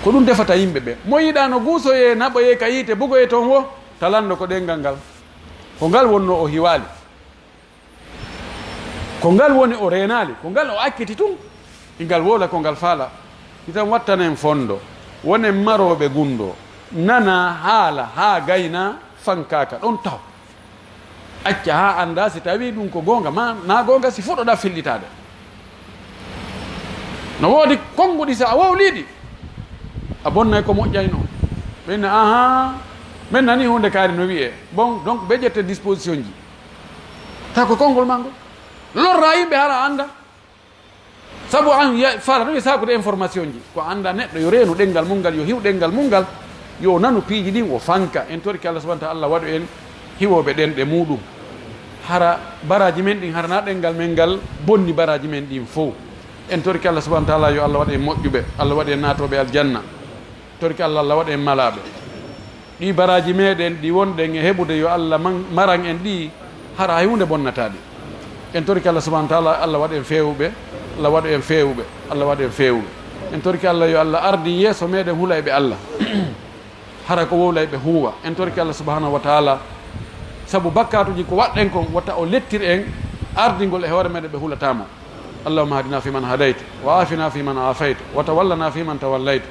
ko ɗum defata yimɓe ɓe mo yiɗa no guusoye naɓoye ka yiite bugoye toon wo talando ko ɗengal ngal ko ngal wonno o hiwali ko ngal woni o renali ko ngal o akkiti tun ingal wola ko ngal faala itan wattanen fondo wonen maroɓe gundo nana haala ha gayna fankaka ɗon taw acca ha anda si tawi ɗum ko gonga ma na gonga si fuɗɗoɗa fillitade no woodi konnguɗi sa a wowliɗi a bonnay ko moƴƴayno ɓenne aha min nani hunde kaari no wiye bon donc ɓe ƴette disposition ji taw ko konngol ma ngol lorra yimɓe hara anda sabu an fala no wi sakude information ji ko anda neɗɗo yo reenu ɗengal mum ngal yo hiw ɗengal mum ngal yo nanu piiji ɗin o fanka en torki Allah subahana taala Allah waɗu en hiwoɓe ɗenɗe muɗum hara baraji men ɗin harana ɗengal men ngal bonni baraji men ɗin fof en torki Allah subahana taala yo Allah waɗe moƴƴuɓe Allah waɗe natoɓe aljanna torki Allah Allah waɗe malaɓe ɗi baraji meɗen ɗi wonɗen e heɓude yo Allah maran en ɗi hara hay hunde bonnataɗi en torki Allah subahana taala Allah waɗe en fewuɓe Allah waɗu en fewuɓe Allah waɗu en fewuɓe en torki Allah yo Allah ardi yeeso meɗen huulayɓe Allah hara ko wowlayɓe huuwa en torki Allah subahanahu wa taala sabu bakkatuji ko waɗɗen kon watta o lettir en ardingol e hoore meɗen ɓe hulatamo allahumma hadina fiman hadayt wa afina fiman afayt wa tawallana fiman tawallayt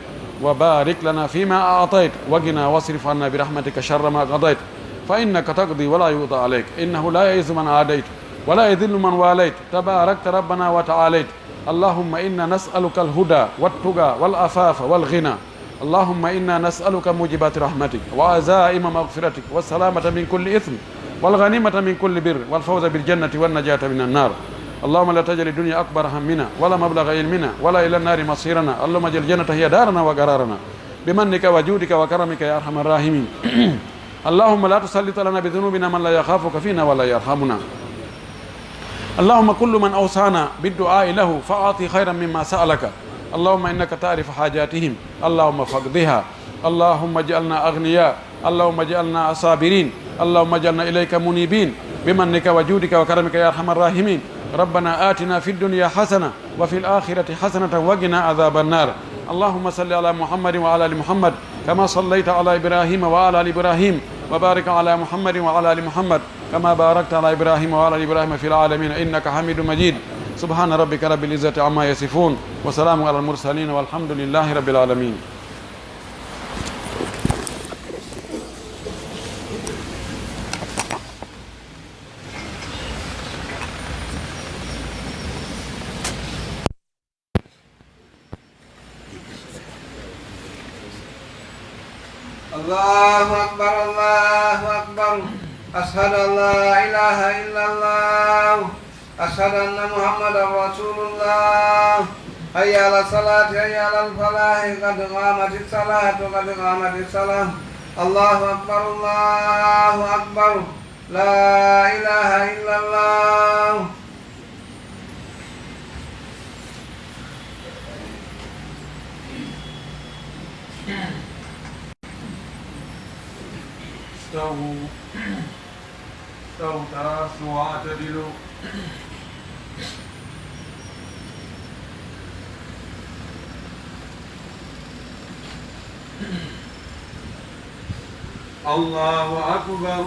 wa barik lana fima a'tayt wa qina wasrif anna bi rahmatika sharra ma qadayt fa innaka taqdi wa la yuqda alayk innahu la ya'izzu man adayt wa la yadhillu man walayt tabarakta rabbana wa ta'alayt allahumma inna nas'aluka al-huda wat-tuqa wal-afafa wal-ghina اللهم إنا نسألك موجبات رحمتك وعزائم مغفرتك والسلامة من كل إثم والغنيمة من كل بر والفوز بالجنة والنجاة من النار اللهم لا تجعل الدنيا أكبر همنا ولا مبلغ علمنا ولا إلى النار مصيرنا. اللهم اجعل الجنة هي دارنا وقرارنا بمنك وجودك وكرمك يا أرحم الراحمين. اللهم لا تسلط لنا بذنوبنا من لا يخافك فينا ولا يرحمنا. اللهم كل من أوصانا بالدعاء له فأعطي خيرا مما سألك. اللهم إنك تعرف حاجاتهم، اللهم فاقضها. اللهم اجعلنا أغنياء، اللهم اجعلنا صابرين، اللهم اجعلنا إليك منيبين بمنك وجودك وكرمك يا أرحم الراحمين. ربنا آتنا في الدنيا حسنة وفي الآخرة حسنة وقنا عذاب النار. اللهم صل على محمد وعلى آل محمد كما صليت على إبراهيم وعلى آل إبراهيم، وبارك على محمد وعلى آل محمد كما باركت على إبراهيم وعلى آل إبراهيم في العالمين إنك حميد مجيد. سبحان ربك رب العزة عما يصفون وسلام على المرسلين والحمد لله رب العالمين. الله أكبر الله أكبر. أشهد أن لا إله إلا الله. أشهد أن محمدا رسول الله. حي على الصلاة حي على الفلاح قد قامت الصلاة قد قامت الصلاة. الله أكبر الله أكبر. لا إله إلا الله. استووا تراصوا واعتدلوا. الله أكبر.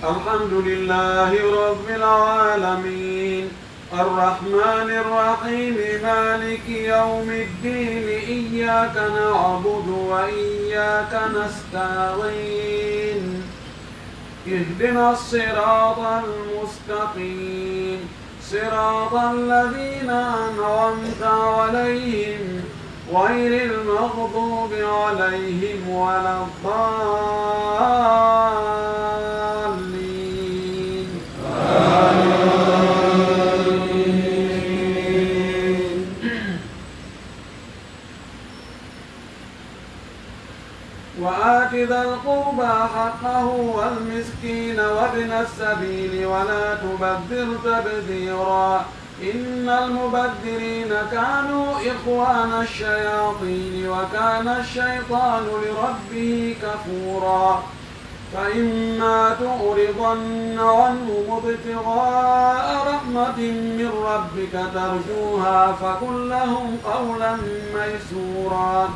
الحمد لله رب العالمين الرحمن الرحيم مالك يوم الدين إياك نعبد وإياك نستعين اهدنا الصراط المستقيم صراط الذين أنعمت عليهم غير المغضوب عليهم ولا الضالين. وآت ذا القربى حقه والمسكين وابن السبيل ولا تبذر تبذيرا إن المبذرين كانوا إخوان الشياطين وكان الشيطان لربه كفورا فإما تعرضن عنهم ابتغاء رحمة من ربك ترجوها فقل لهم قولا ميسورا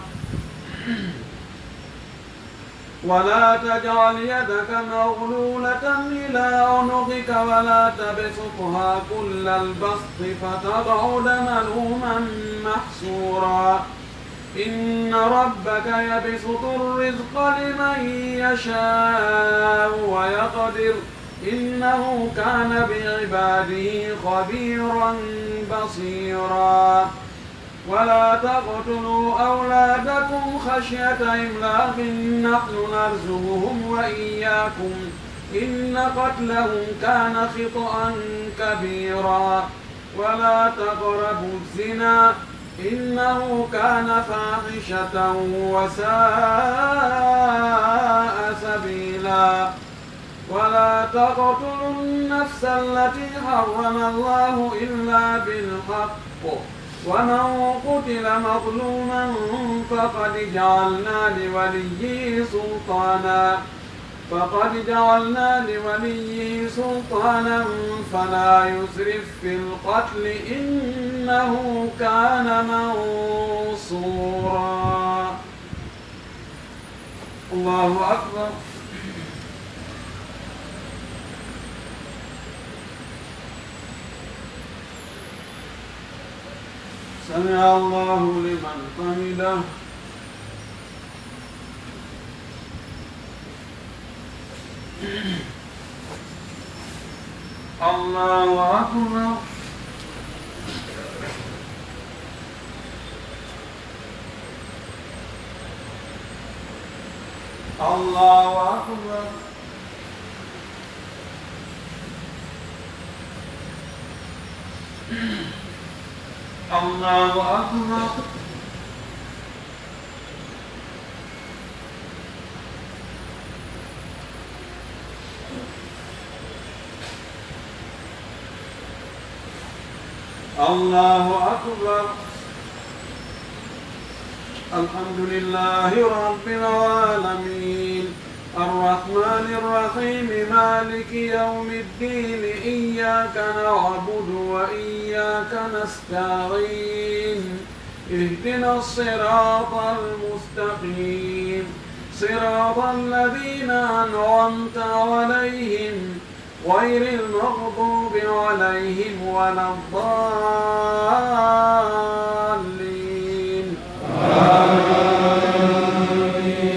ولا تجعل يدك مغلولة إلى عنقك ولا تبسطها كل البسط فتقعد ملوما محسورا إن ربك يبسط الرزق لمن يشاء ويقدر إنه كان بعباده خبيرا بصيرا ولا تقتلوا أولادكم خشية إملاق نحن نرزقهم وإياكم إن قتلهم كان خطأ كبيرا ولا تقربوا الزنا إنه كان فاحشة وساء سبيلا ولا تقتلوا النفس التي حرم الله إلا بالحق ومن قتل مظلوما فقد جعلنا لوليه سلطانا فلا يسرف في القتل إنه كان منصورا. الله أكبر. سمع الله لمن حمده. الله أكبر. الله أكبر. الله أكبر. الله أكبر. الحمد لله رب العالمين الرحمن الرحيم مالك يوم الدين إياك نعبد وإياك نستعين اهدنا الصراط المستقيم صراط الذين أنعمت عليهم غير المغضوب عليهم ولا الضالين. آمين.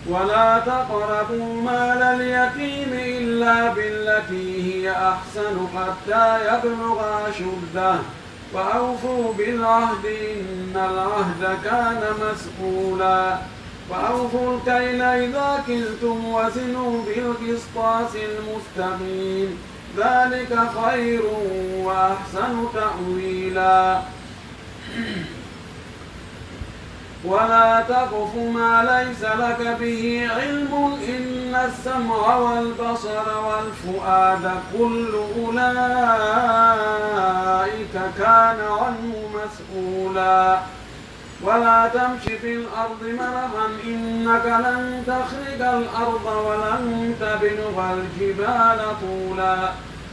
ولا تقربوا مال اليتيم إلا بالتي هي أحسن حتى يبلغ أشده وأوفوا بالعهد إن العهد كان مسؤولا وأوفوا الكيل إذا كلتم وزنوا بالقسطاس المستقيم ذلك خير وأحسن تأويلا. ولا تقف ما ليس لك به علم إن السمع والبصر والفؤاد كل أولئك كان عنه مسؤولا. ولا تمش في الأرض مرحا إنك لن تخرج الأرض ولن تبلغ الجبال طولا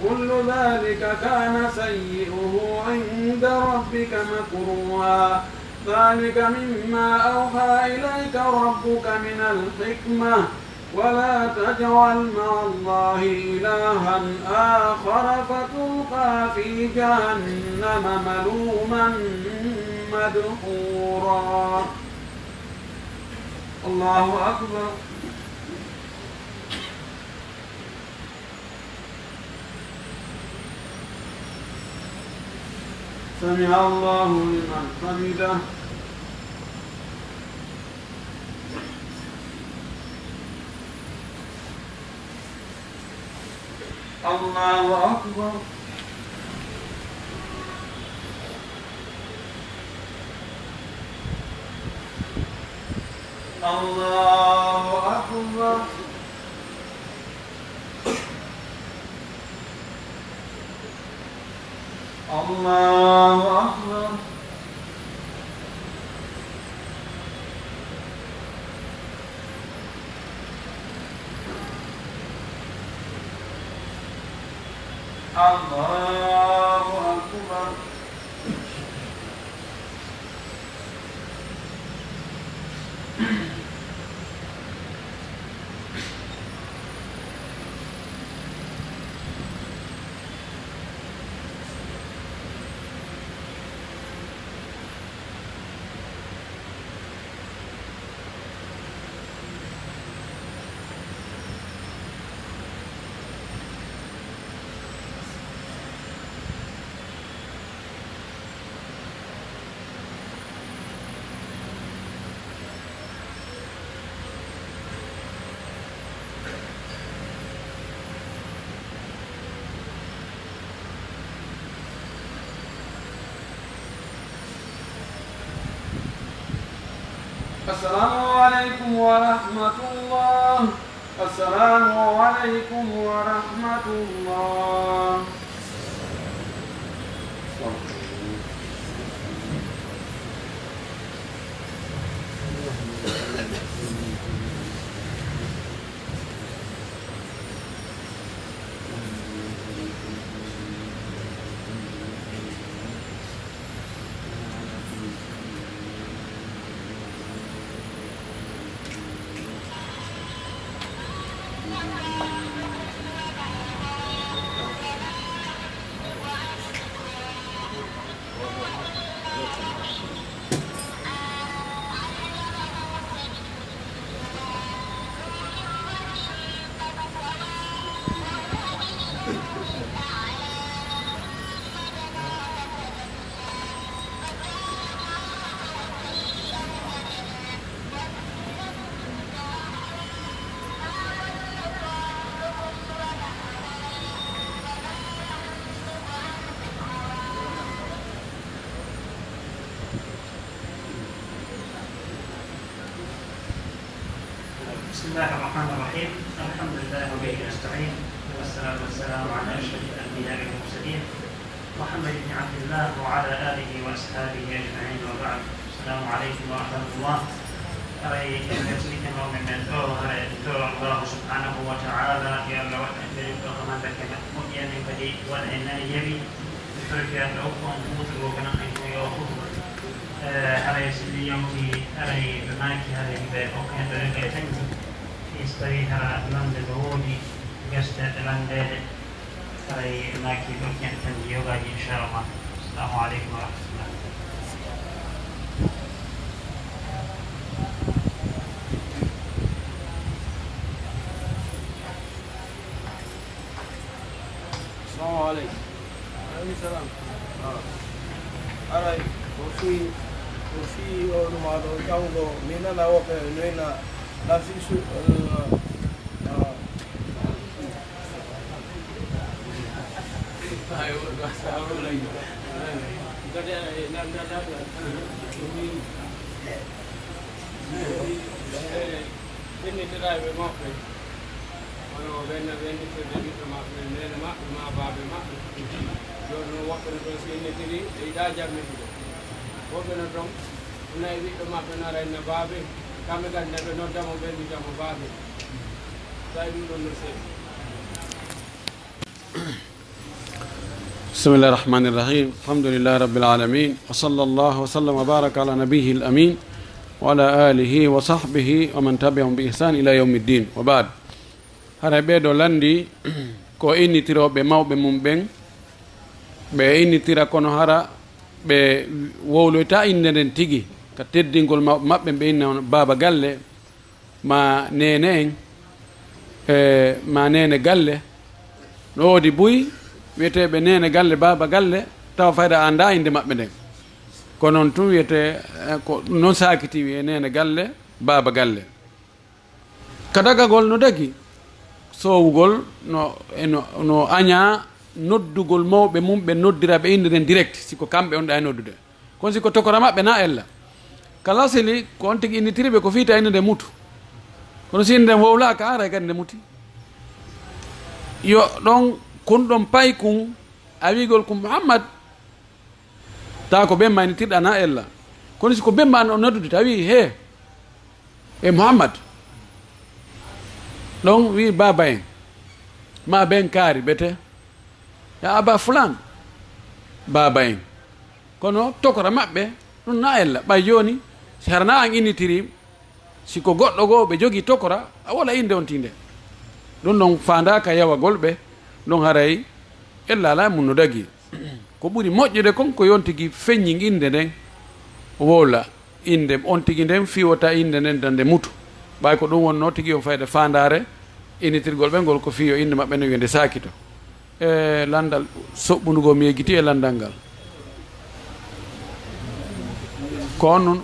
كل ذلك كان سيئه عند ربك مكروها ذلك مما أوحى إليك ربك من الحكمة ولا تجعل مع الله إلها آخر فتلقى في جهنم ملوما مدحورا. الله أكبر. سمع الله لمن حمده. الله أكبر. الله أكبر. الله أكبر. الله أكبر. السلام عليكم ورحمة الله. السلام عليكم ورحمة الله. الله الرحمن الرحيم. الحمد لله وبه نستعين والصلاة والسلام على أشرف الأنبياء والمرسلين محمد بن عبد الله وعلى آله وأصحابه أجمعين وبعد. السلام عليكم ورحمة الله. أري يسلك من الله سبحانه وتعالى يلا وأهل كما ذكر مؤمن بدي وأن يبي ترك الأوقات مثل وكان يوم أري يسلي يومي أري بماك أري بأوكان بركة استريها لند بودي جست لند أري ماك بأوكان تنجيوغا إن شاء الله. السلام عليكم ورحمة الله. السلام عليكم. عليكم السلام. Alright, kofi ormado jango mina na wope nena la fisu ayo gasa lagi. Gada na ini terai be mope. Ono venna vendi to debito ma nena ma babe ma. Jono wakana to sine tiri e da jammi to wakana dom nay wi to mabbe na ray na babe kambe ganne be no damo be ni damo babe tay dum don se. بسم الله الرحمن الرحيم. الحمد لله رب العالمين وصلى الله وسلم وبارك على نبيه الأمين وعلى آله وصحبه ومن تبعهم بإحسان إلى يوم الدين وبعد. هذا بيدو لندي كو إني تيرو بماو بمبين ɓe innitira kono hara ɓe wowloyta inde nden tigi ka teddingol maɓɓe ɓe inna baba galle ma nene en ma nene galle no woodi buy wiyeteɓe nene galle baba galle tawa fayda anda inde maɓɓe nden ko noon tun wiyete ko noon sakiti wiye nene galle baba galle kadagagol no dagi sowugol no aña noddugol mawɓe mum ɓe noddira ɓe inde nden direct siko kamɓe on ɗa e noddude kono siko tokora maɓɓe na ella kala seli ko on tigi innitiriɓe ko fiita inde nde mutu kono si inde nden wowlaka ara kadi nde muti yo ɗon kon ɗon pay kum a wigol ko Mouhammad tawa ko ɓemma innitirɗa na ella kono siko ɓemma an o noddude tawi he e Mouhammad ɗon wi baba en ma ben kaari ɓete ya aba fulan baba en kono tokora maɓɓe ɗum na ella ɓay joni si harana an innitiri siko goɗɗo goo ɓe jogui tokora a wala inde on tinde ɗum ɗon fandaka yawagol ɓe ɗon haray ella ala mum no dagui ko ɓuuri moƴƴude kon ko yon tigui feññi inde nden wowla inde on tigui nden fiwota inde nden dande mutu ɓay ko ɗum wonno tigui on fayde fandare innitirgol ɓe ngol ko fiyo inde maɓɓe no wiyende sakito e landal soɓɓunugo mi yeggiti e landal ngal ko on noon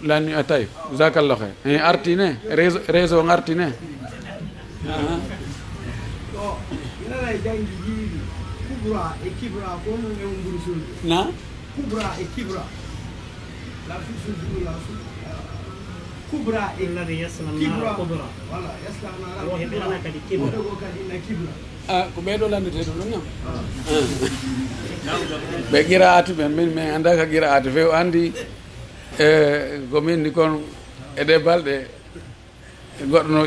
lani a tawi jakallah hay artine réseau artine na Kubra e Kibra la fisu la Kubra e الذي يصل النار كبرى wala yaslana وهبنا كدي كبرى ko ɓeɗo landete ɗum ɗon ɓe gira atu ɓen min min anda ka gira atu few andi ko min ni kon e balɗe goɗɗo no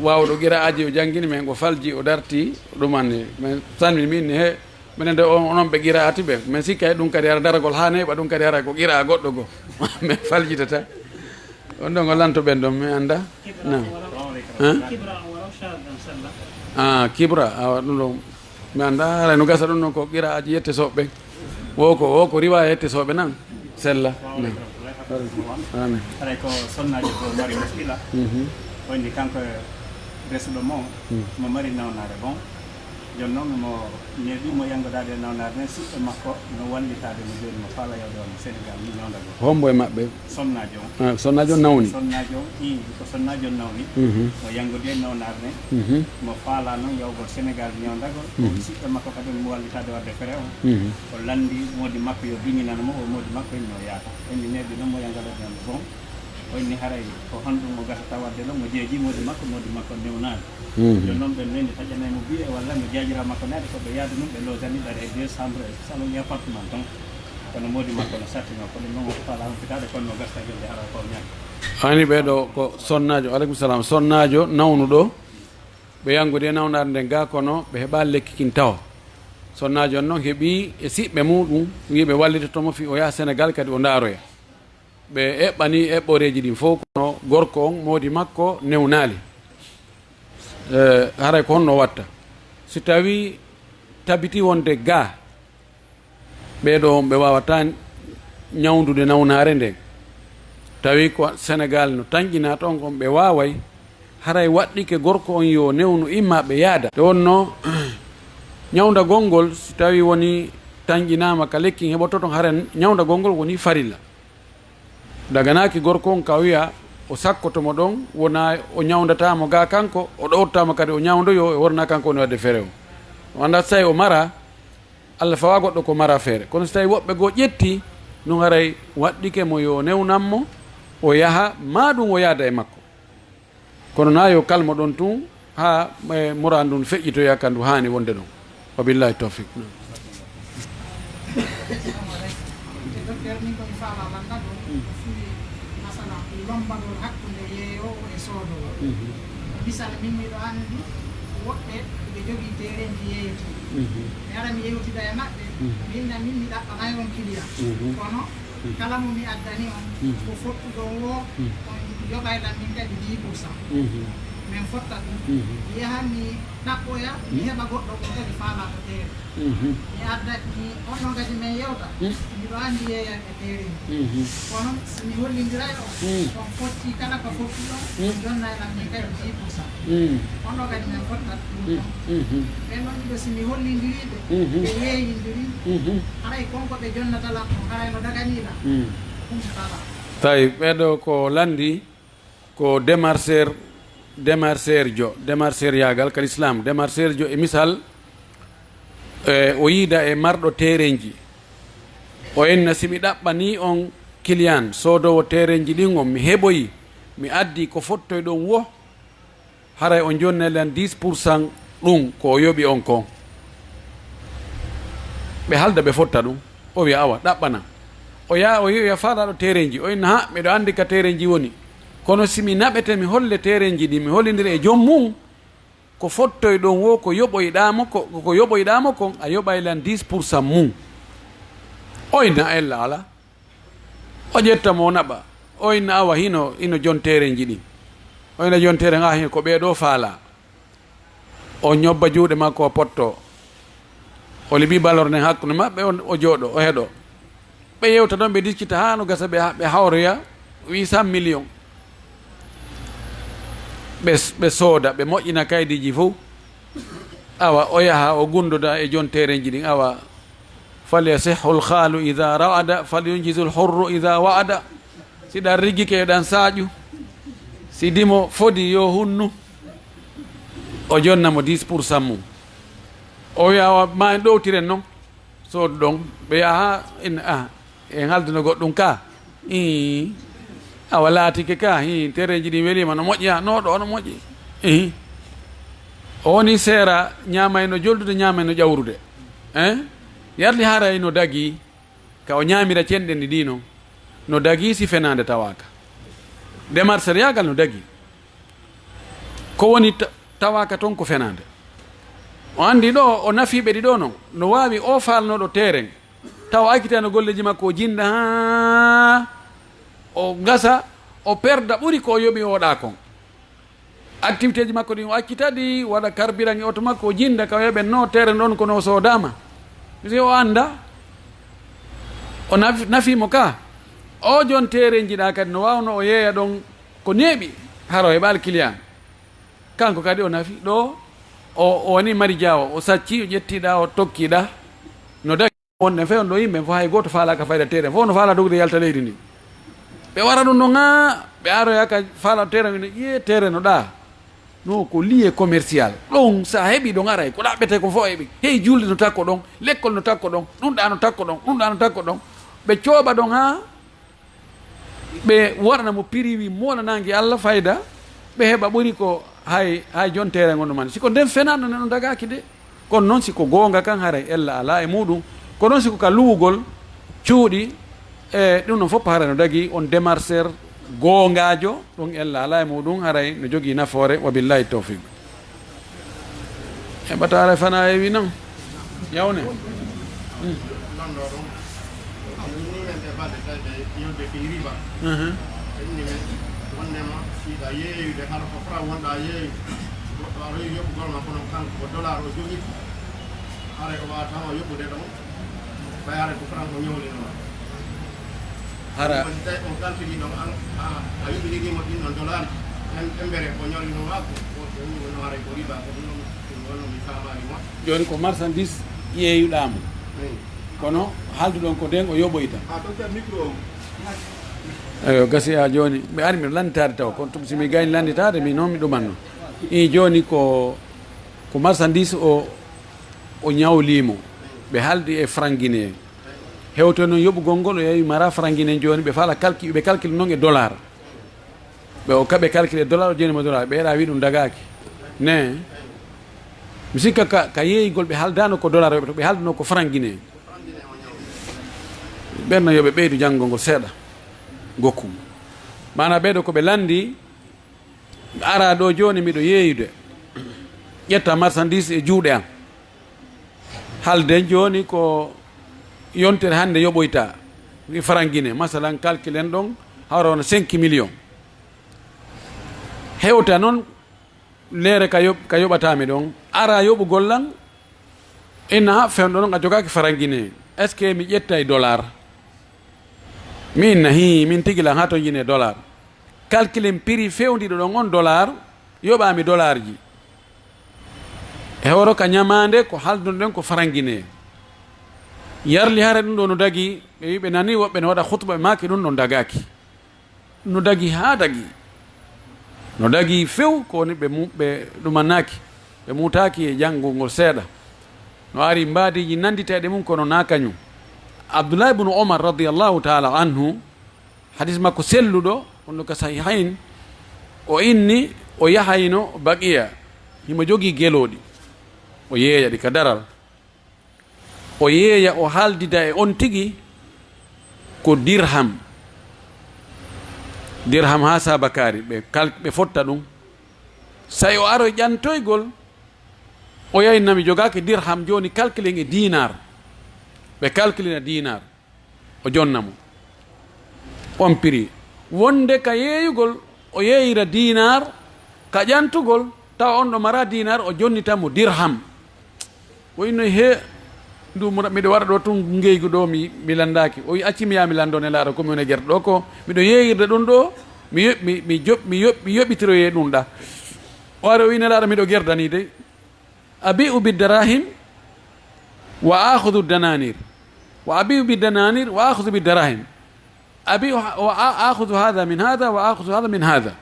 wawɗo gira aji o jangguini men ko falji o darti ɗumanni min sanmi min ni he minen de onon ɓe gira atu ɓen min sikka ɗum kadi ara daragol ha neɓa ɗum kadi ara ko gira goɗɗo go min faljitata on ɗon o lanto ɓen ɗon mi anda non kibra awa ɗum ɗon mi anda haray no gasa ɗum ɗon ko gira aji yette soɓɓe wo ko riwa yette soɓe nan sella amin haray ko sonnajo ko mari muskila wonde kanko resuɗo mo mo mari nawnare bon joni noon mo neeɓimo yangodade e nawnare nden suɗɗo makko no wallitade mo joni mo faala yawde on Sénégal ni nawdago hombo e maɓɓe sonnajo on sonnajo nawni sonnajo i ko sonnajo nawni mo yangude e nawnare nden mo faala noon yawgol Sénégal ñawdagol suɗɗo makko kadi mo wallitade wadde frais on o landi modi makko yo duñinana mo o modi makko no yaata andi neeɓi noon mo yangodade on bon o inni haray ko honɗum mo gasa tawadde ɗon mo jeeji modi makko newnaade joni noon ɓen neni taƴanay mo biye walla mo jaajira makko naade koɓe yaade num ɓe losaniɗare e 2 chambre e salon e appartement donc kono modi makko no sattino ko ɗum noon o faala humpitade kono no gasta jelde hara ko ñakke hani ɓeɗo ko sonnajo aleykum salam sonnajo nawnuɗo ɓe yangude nawnade nden ga kono ɓe heɓa lekki kin tawa sonnajo on noon heeɓi e siɓɓe muɗum wiɓe wallitatomo fi o yaha Sénégal kadi o daaroya ɓe eɓɓani eɓɓoreji ɗin fof kono gorko on modi makko newnali haray ko honno watta si tawi tabiti wonde ga ɓeɗo ɓe wawata ñawdude nawnare nden tawi ko Sénégal no tañƴina toon kon ɓe waway haray waɗɗike gorko on yo newnu imma ɓe yaada te wonno ñawda gongol si tawi woni tañƴinama ka lekki heɓoto toon hara ñawda gongol woni farilla daganaki gorko on ka wiya o sakkotomo ɗon wona o ñawdatamo ga kanko o ɗowtama kadi o ñawdoyo e worna kanko woni wadde feere o anda so tawi o mara Allah fawa goɗɗo ko mara feere kono so tawi woɓɓe goo ƴetti ɗum haray waɗɗike mo yo newnanmo o yaha ma ɗum o yaada e makko kono na yo kalmo ɗon tun ha mura ndun feƴƴitoya ka ndu hani wonde ɗon wabillahi tawfiq lombagol hakkunde yeeyowo e soodowo misal min miɗo anndi woɓɓe ɓe jogii terenji yeeyete mi ara mi yewtida e maɓɓe minna min mi ɗaɓɓanayi on client kono kala mo mi addani on ko fottuɗon wo on yoɓayɗan min kadi 10% min fotta ɗum mi yahan mi ɗaɓɓoya mi heɓa goɗɗo ko kadi faala ko teere mi adda mi onno kadi min yewta miɗo anndi yeeyan e teereji kono somi hollindiray o on fotti kala ko fotti ɗon jonnayɗan min kadi 10% onno kadi min fottat ɗum ɓen ɗon ɗiɗo somi hollindiriɓe ɓe yeeyindiri haray konko ɓe jonnatalan on haray no daganiɗa ɗum fala tawi ɓeɗo ko landi ko démarcheur yagal kadi islam démarcheur jo e misal o yiida e marɗo terenji o enna simi ɗaɓɓani on client sodowo terenji ɗin on mi heɓoyi mi addi ko fottoy ɗon wo haray o jonnelan 10% ɗum ko yoɓi on kon ɓe halda ɓe fotta ɗum o wiya awa ɗaɓɓana o yaa o yiya faalaɗo terenji o inna ha miɗo andi ka terenji woni kono simi naɓete mi holle terenji ɗi mi hollidiri e joom mum ko fottoy ɗon wo ko yoɓoyɗamo kon a yoɓaylan 10% mum o inna ella ala o ƴettamo o naɓa o inna awa hino jon terenji ɗin o ina jon tere ha hin ko ɓeeɗo faala o ñobba juuɗe makko o potto o liɓi balorde hakkude maɓɓe o jooɗo o heeɗo ɓe yewta ɗon ɓe discita ha no gasa ɓe hawroya 800 millions ɓe sooda ɓe moƴƴina kaydiji fof awa o yaha o gundoda e jon terenji ɗin awa falyasihu lhaalu ida rawada falyunjisu lhurru ida wa'ada siɗa riggi keɗan saaƴu si dimo fodi yo hunnu o jonnamo 10% mum o wiya awa ma en ɗowtiren noon soodu ɗon ɓe yaha en haldino goɗɗum ka awa laatike ka tereji ɗi welima no moƴƴi no ɗo no moƴƴi o woni seera ñamayno joldude ñamayno ƴawrude yarli haray no dagi ka o ñamira cenɗe ndi ɗi noon no dagi si fenade tawaka démarcheur yagal no dagi ko woni tawaka toon ko fenade o andi ɗo o nafiɓe ɗi ɗo noon no wawi o falnoɗo terrain taw akkitano golleji makko o jinda ha o gasa o perda ɓuuri ko yoɓi oɗa kon activité ji makko ɗin o accitadi waɗa carburant e oto makko o jinda ka yoɓen no terrain ɗon kono sodama si o anda o nafimo ka o jon terrain jiɗa kadi no wawno o yeeya ɗon ko neeɓi haro heɓal client kanko kadi o nafi ɗo o woni mari diawo o sacci o ƴettiɗa o tokkiɗa no dagi wonne fe on ɗo yimɓe fo hay goto faalaka fayda terrain fof no faala dogde yalta leydi ndi ɓe wara ɗum ɗo ga ɓe aroya ka faala terrain ne ƴe terrain no ɗa no ko lié commercial ɗon sa heeɓi ɗon aray ko ɗaɓɓete ko fo heeɓi hey julde no takko ɗon l'école no takko ɗon ɗum ɗa no takko ɗon ɗum ɗa no takko ɗon ɓe cooɓa ɗon ha ɓe waɗana mo piriwi monanangue Allah fayda ɓe heɓa ɓuri ko hay jontere gonɗo man siko nden fenano neno dagaki de kono noon siko gonga kan haray ella ala e muɗum ko noon siko ka luwugol cuuɗi e ɗum ɗon fof haray no dagui on démarcheur gongajo ɗum ella ala e muɗum haray no jogui nafoore wa billahi tawfiq heɓata haray fana heewi noon yawne a yeeyude hara ko fra wonɗa yeeyu goɗɗo aɗa yeeyi yoɓɓugol ma kono kanko ko dollar o jogui hara ko wawa tan o yoɓɓude ɗon ɓay hara ko franc o ñowlinoma hara tawi on calculi ɗon a yoɓɓinirimo ɗin ɗon dollar embere ko ñollinoma ko no hara ko riba ko ɗum wonno mi famani moƴƴo joni ko marchandise yeeyuɗamo kono halduɗon ko nden o yoɓoyta docteur micro eyo gasi ha joni mi ari miɗo landitade taw kono tum simi gayni landitade mi noon mi ɗumanno i joni ko marchandise o ñawlimo ɓe haaldi e franguine hewto noon yoɓugol ngol o yeewi mara franguine joni ɓe faala ɓe calcule noon e dollar ɓe o kaɓe calcule dollar o jenimo dollar ɓeeɗa wi ɗum dagaki ne mi sikka ka yeeyigol ɓe haaldano ko dollar yoɓe to ɓe haaldano ko franguine ɓenno yoɓe ɓeydu janngol ngol seeɗa gokkum mana ɓeɗo koɓe landi ara ɗo joni miɗo yeeyude ƴetta marchandise e juuɗe am halde joni ko yontere hande yoɓoyta franguine masalan calcule en ɗon hawra wona 5 millions hewta noon leere ka yoɓatami ɗon ara yoɓugol lan ina fewɗo noon a jogaki franguine est ce que mi ƴetta e dollar min nahi min tigilan ha to jine dollar calculen prix fewdiɗo ɗon on dollar yoɓami dollar ji e hewro ka ñamande ko haldunoɗen ko franguine yarli hare ɗum ɗo no dagui ɓe wi ɓe nani woɓɓe ne waɗa hutba ɓe maki ɗum ɗon dagaki no dagui ha dagui no dagui few ko woni ɓe ɗumannaki ɓe mutaki e janngol ngol seeɗa no ari mbadiji nanditeɗe mum kono na kañum abdoullah ibnu omar radiallahu taala anhu hadis makko selluɗo wonno ka sahihain o inni o yahayno baqiya himo jogui gueloɗi o yeeya ɗi ka daral o yeeya o haaldida e on tigui ko dirham ha sabakari ɓe fotta ɗum say o aro ƴantoygol o yaynami jogaki dirham joni calcule e dinar ɓe calculina dinar o jonnamo on prix wonde ka yeeyugol o yeeyira dinar ka ƴantugol tawa on ɗo mara dinar o jonnitamo dirham o inno he ndumura miɗo waɗa ɗo tun ngeygu ɗo mi landaki o accimi yami lando ne laara komi woni guerɗe ɗo ko miɗo yeeyirde ɗum ɗo mi yoɓitiroye ɗum ɗa o ari o wi nelaɗo miɗo gerdani de abi'u bidarahim wa akhudhu dananir wa abi'u bidananir wa akhudhu bidarahim abi'u wa akhudhu hadha min hadha wa akhudhu hadha min hadha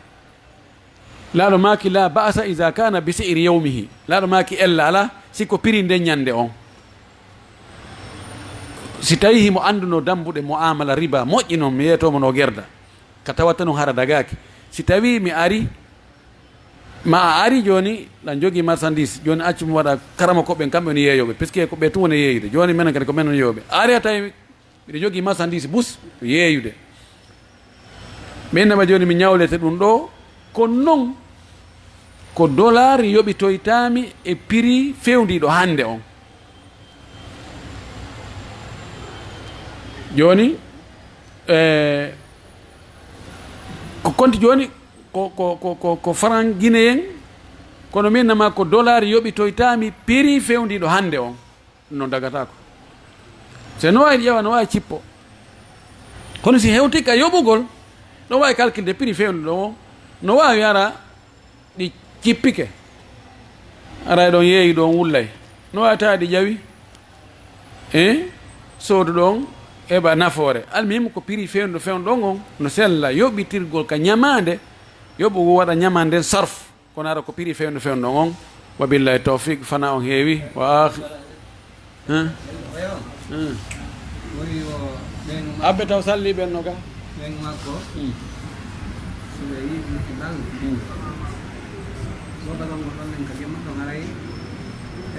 laɗo maki la ba'sa iza kana bi si'ri yawmihi laɗo maki ella ala siko piri nde ñande on si tawi himo anduno dambuɗe muamala riba moƴƴi noon mi yeyatomo no gerda ka tawatta noon hara dagaki si tawi mi ari ma a ari joni ɗan jogui marchandise joni accumi waɗa karama koɓɓen kamɓe woni yeeyoɓe puisque ko ɓe tun woni yeeyude joni minen kadi ko men woni yeeyoɓe ari a tawi mbiɗa jogui marchandise bus to yeeyude minnama joni mi ñawlete ɗum ɗo ko noon ko dollar yoɓitoytami e prix fewdiɗo hande on joni ko konti joni ko franc guinéen kono min nama ko dollar yoɓitoytami prix fewdiɗo hande on non dagatako se no wawi ƴewa no wawi cippo kono si hewti ka yoɓugol no wawi calculde prix fewdiɗo o no wawi ara ɗi cippike ara ɗon yeeyi ɗon wullay no wawi tawa ɗi ƴawi soodu ɗon eɓa nafoore almima ko prix fewdo ɗon on no sella yoɓitirgol ka ñamande yoɓugo waɗa ñamande nden sarf kono ara ko prix fewdo ɗon on wa billahi tawfiq fana on heewi wa abbe taw salli ɓen no ga ɓen makko soɓe yiɗi e ɓang woɓɓe ɗon ɗon nen ka jemma ɗon aray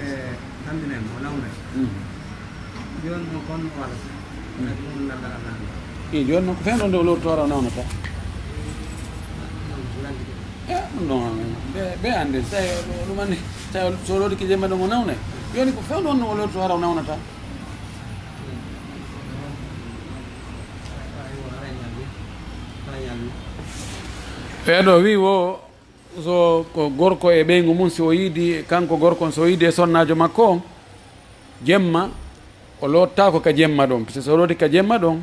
e tandinen mo lawne joni mo kon wala ɗum lallal nani joni noon ko fen ɗon nde o lorto ara nawnata ɗum ɗon ɓe ande tawi ɗum anndi tawi so loriki jemma ɗon o nawne joni ko fen ɗon no o lorto ara o nawnata ɓeeɗo wi wo so ko gorko e ɓeygu mum si o yiidi kanko gorko so yiidi e sonnajo makko on jemma o lottako ka jemma ɗon par ce que so loti ka jemma ɗon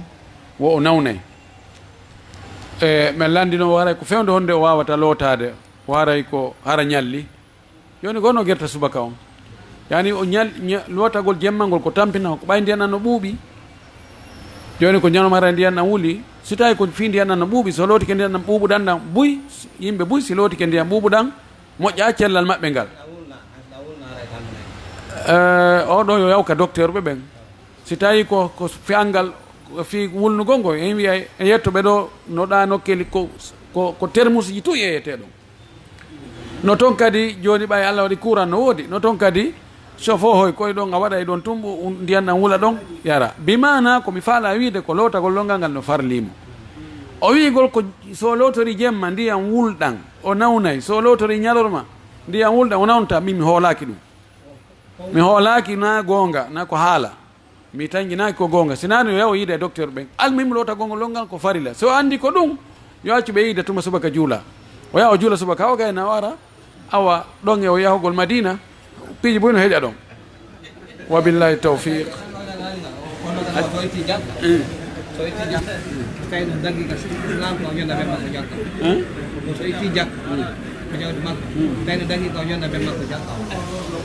wo o nawnay e min landino o haray ko fewde honde o wawata lotade o haray ko hara ñalli joni gonno guerta subaka on yani o lotagol jemma ngol ko tampina ko ɓay ndiyan no ɓuuɓi joni ko ñanoma hara ndiyan ɗam wuli si tawi ko fi ndiyan no ɓuuɓi so looti ke ndiyan ɗam ɓuuɓuɗan ɗam buy yimɓe buy si looti ke ndiyan ɓuuɓuɗan moƴƴa cellal maɓɓe ngal oɗo yo yawka docteur ɓe ɓen si tawi ko fiyangal fi wulnugol ngo en wiya e yettoɓe ɗo no ɗa nokkeli ko termus ji tout yeyete ɗum no toon kadi joni ɓay Allah waɗi courant no woodi no toon kadi chauffeur hoy koye ɗon a waɗa e ɗon tumɓu ndiyan ɗam wula ɗon yara bimana komi faala wiide ko lotagol longal ngal no farlimo o wigol ko so lotori jemma ndiyam wulɗan o nawnay so lotori ñalorma ndiyam wulɗan o nawnata min mi hoolaki ɗum mi hoolaki na gonga na ko haala mi tanginaki ko gonga sinani yo yawo yiide e docteur ɓen almimi lotagolngol longal ko farila so andi ko ɗum yo accu ɓe yiide tuma subaka juula o yaha o juula subaka o gayna wara awa ɗon e o yahugol madina piiji boy no heeƴa ɗon wabillahi tawfiq so itti jak tawi ɗum daggi ka islam ko jonda ɓe makko jakka so itti jak ko jawdi makko tawi no daggi ka o jonda ɓe makko jakka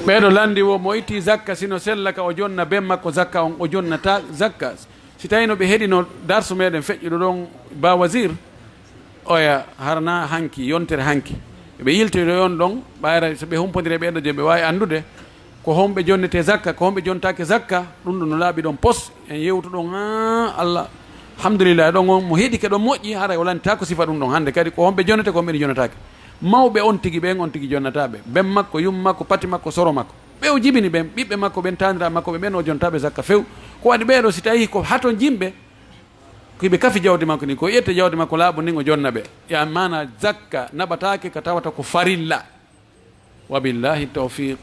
ɓeeɗo landi wo mo itti zakka sino sellaka o jonna ben makko zakka on o jonnata zakka si tawi no ɓe heɗino darsu meɗen feƴƴuɗo ɗon ba wasir oya harna hanki yontere hanki ɓe yiltido yon ɗon ɓayra so ɓe humpodiri ɓeɗo je ɓe wawi andude ko homɓe jonnete zakka ko homɓe jontake zakka ɗum ɗo no laaɓi ɗon pos en yewtu ɗon ha Allah alhamdulillah ɗon on mo heeɗike ɗon moƴƴi haray o lantita ko sifa ɗum ɗon hande kadi ko homɓe jonnete ko homɓe ɗi jonnatake mawɓe on tigi ɓen on tigi jonnataɓe ben makko yum makko pati makko soro makko ɓe o jibini ɓen ɓiɓɓe makko ɓen tanira makko ɓe ɓen o jontaɓe zakka few ko waɗi ɓeɗo si tawi ko haton jimɓe koɓe kafi jawdi makko ni ko ƴette jawdi makko laaɓu ndin o jonna ɓe ya mana zakka naɓatake ka tawata ko farilla wabillahi tawfiq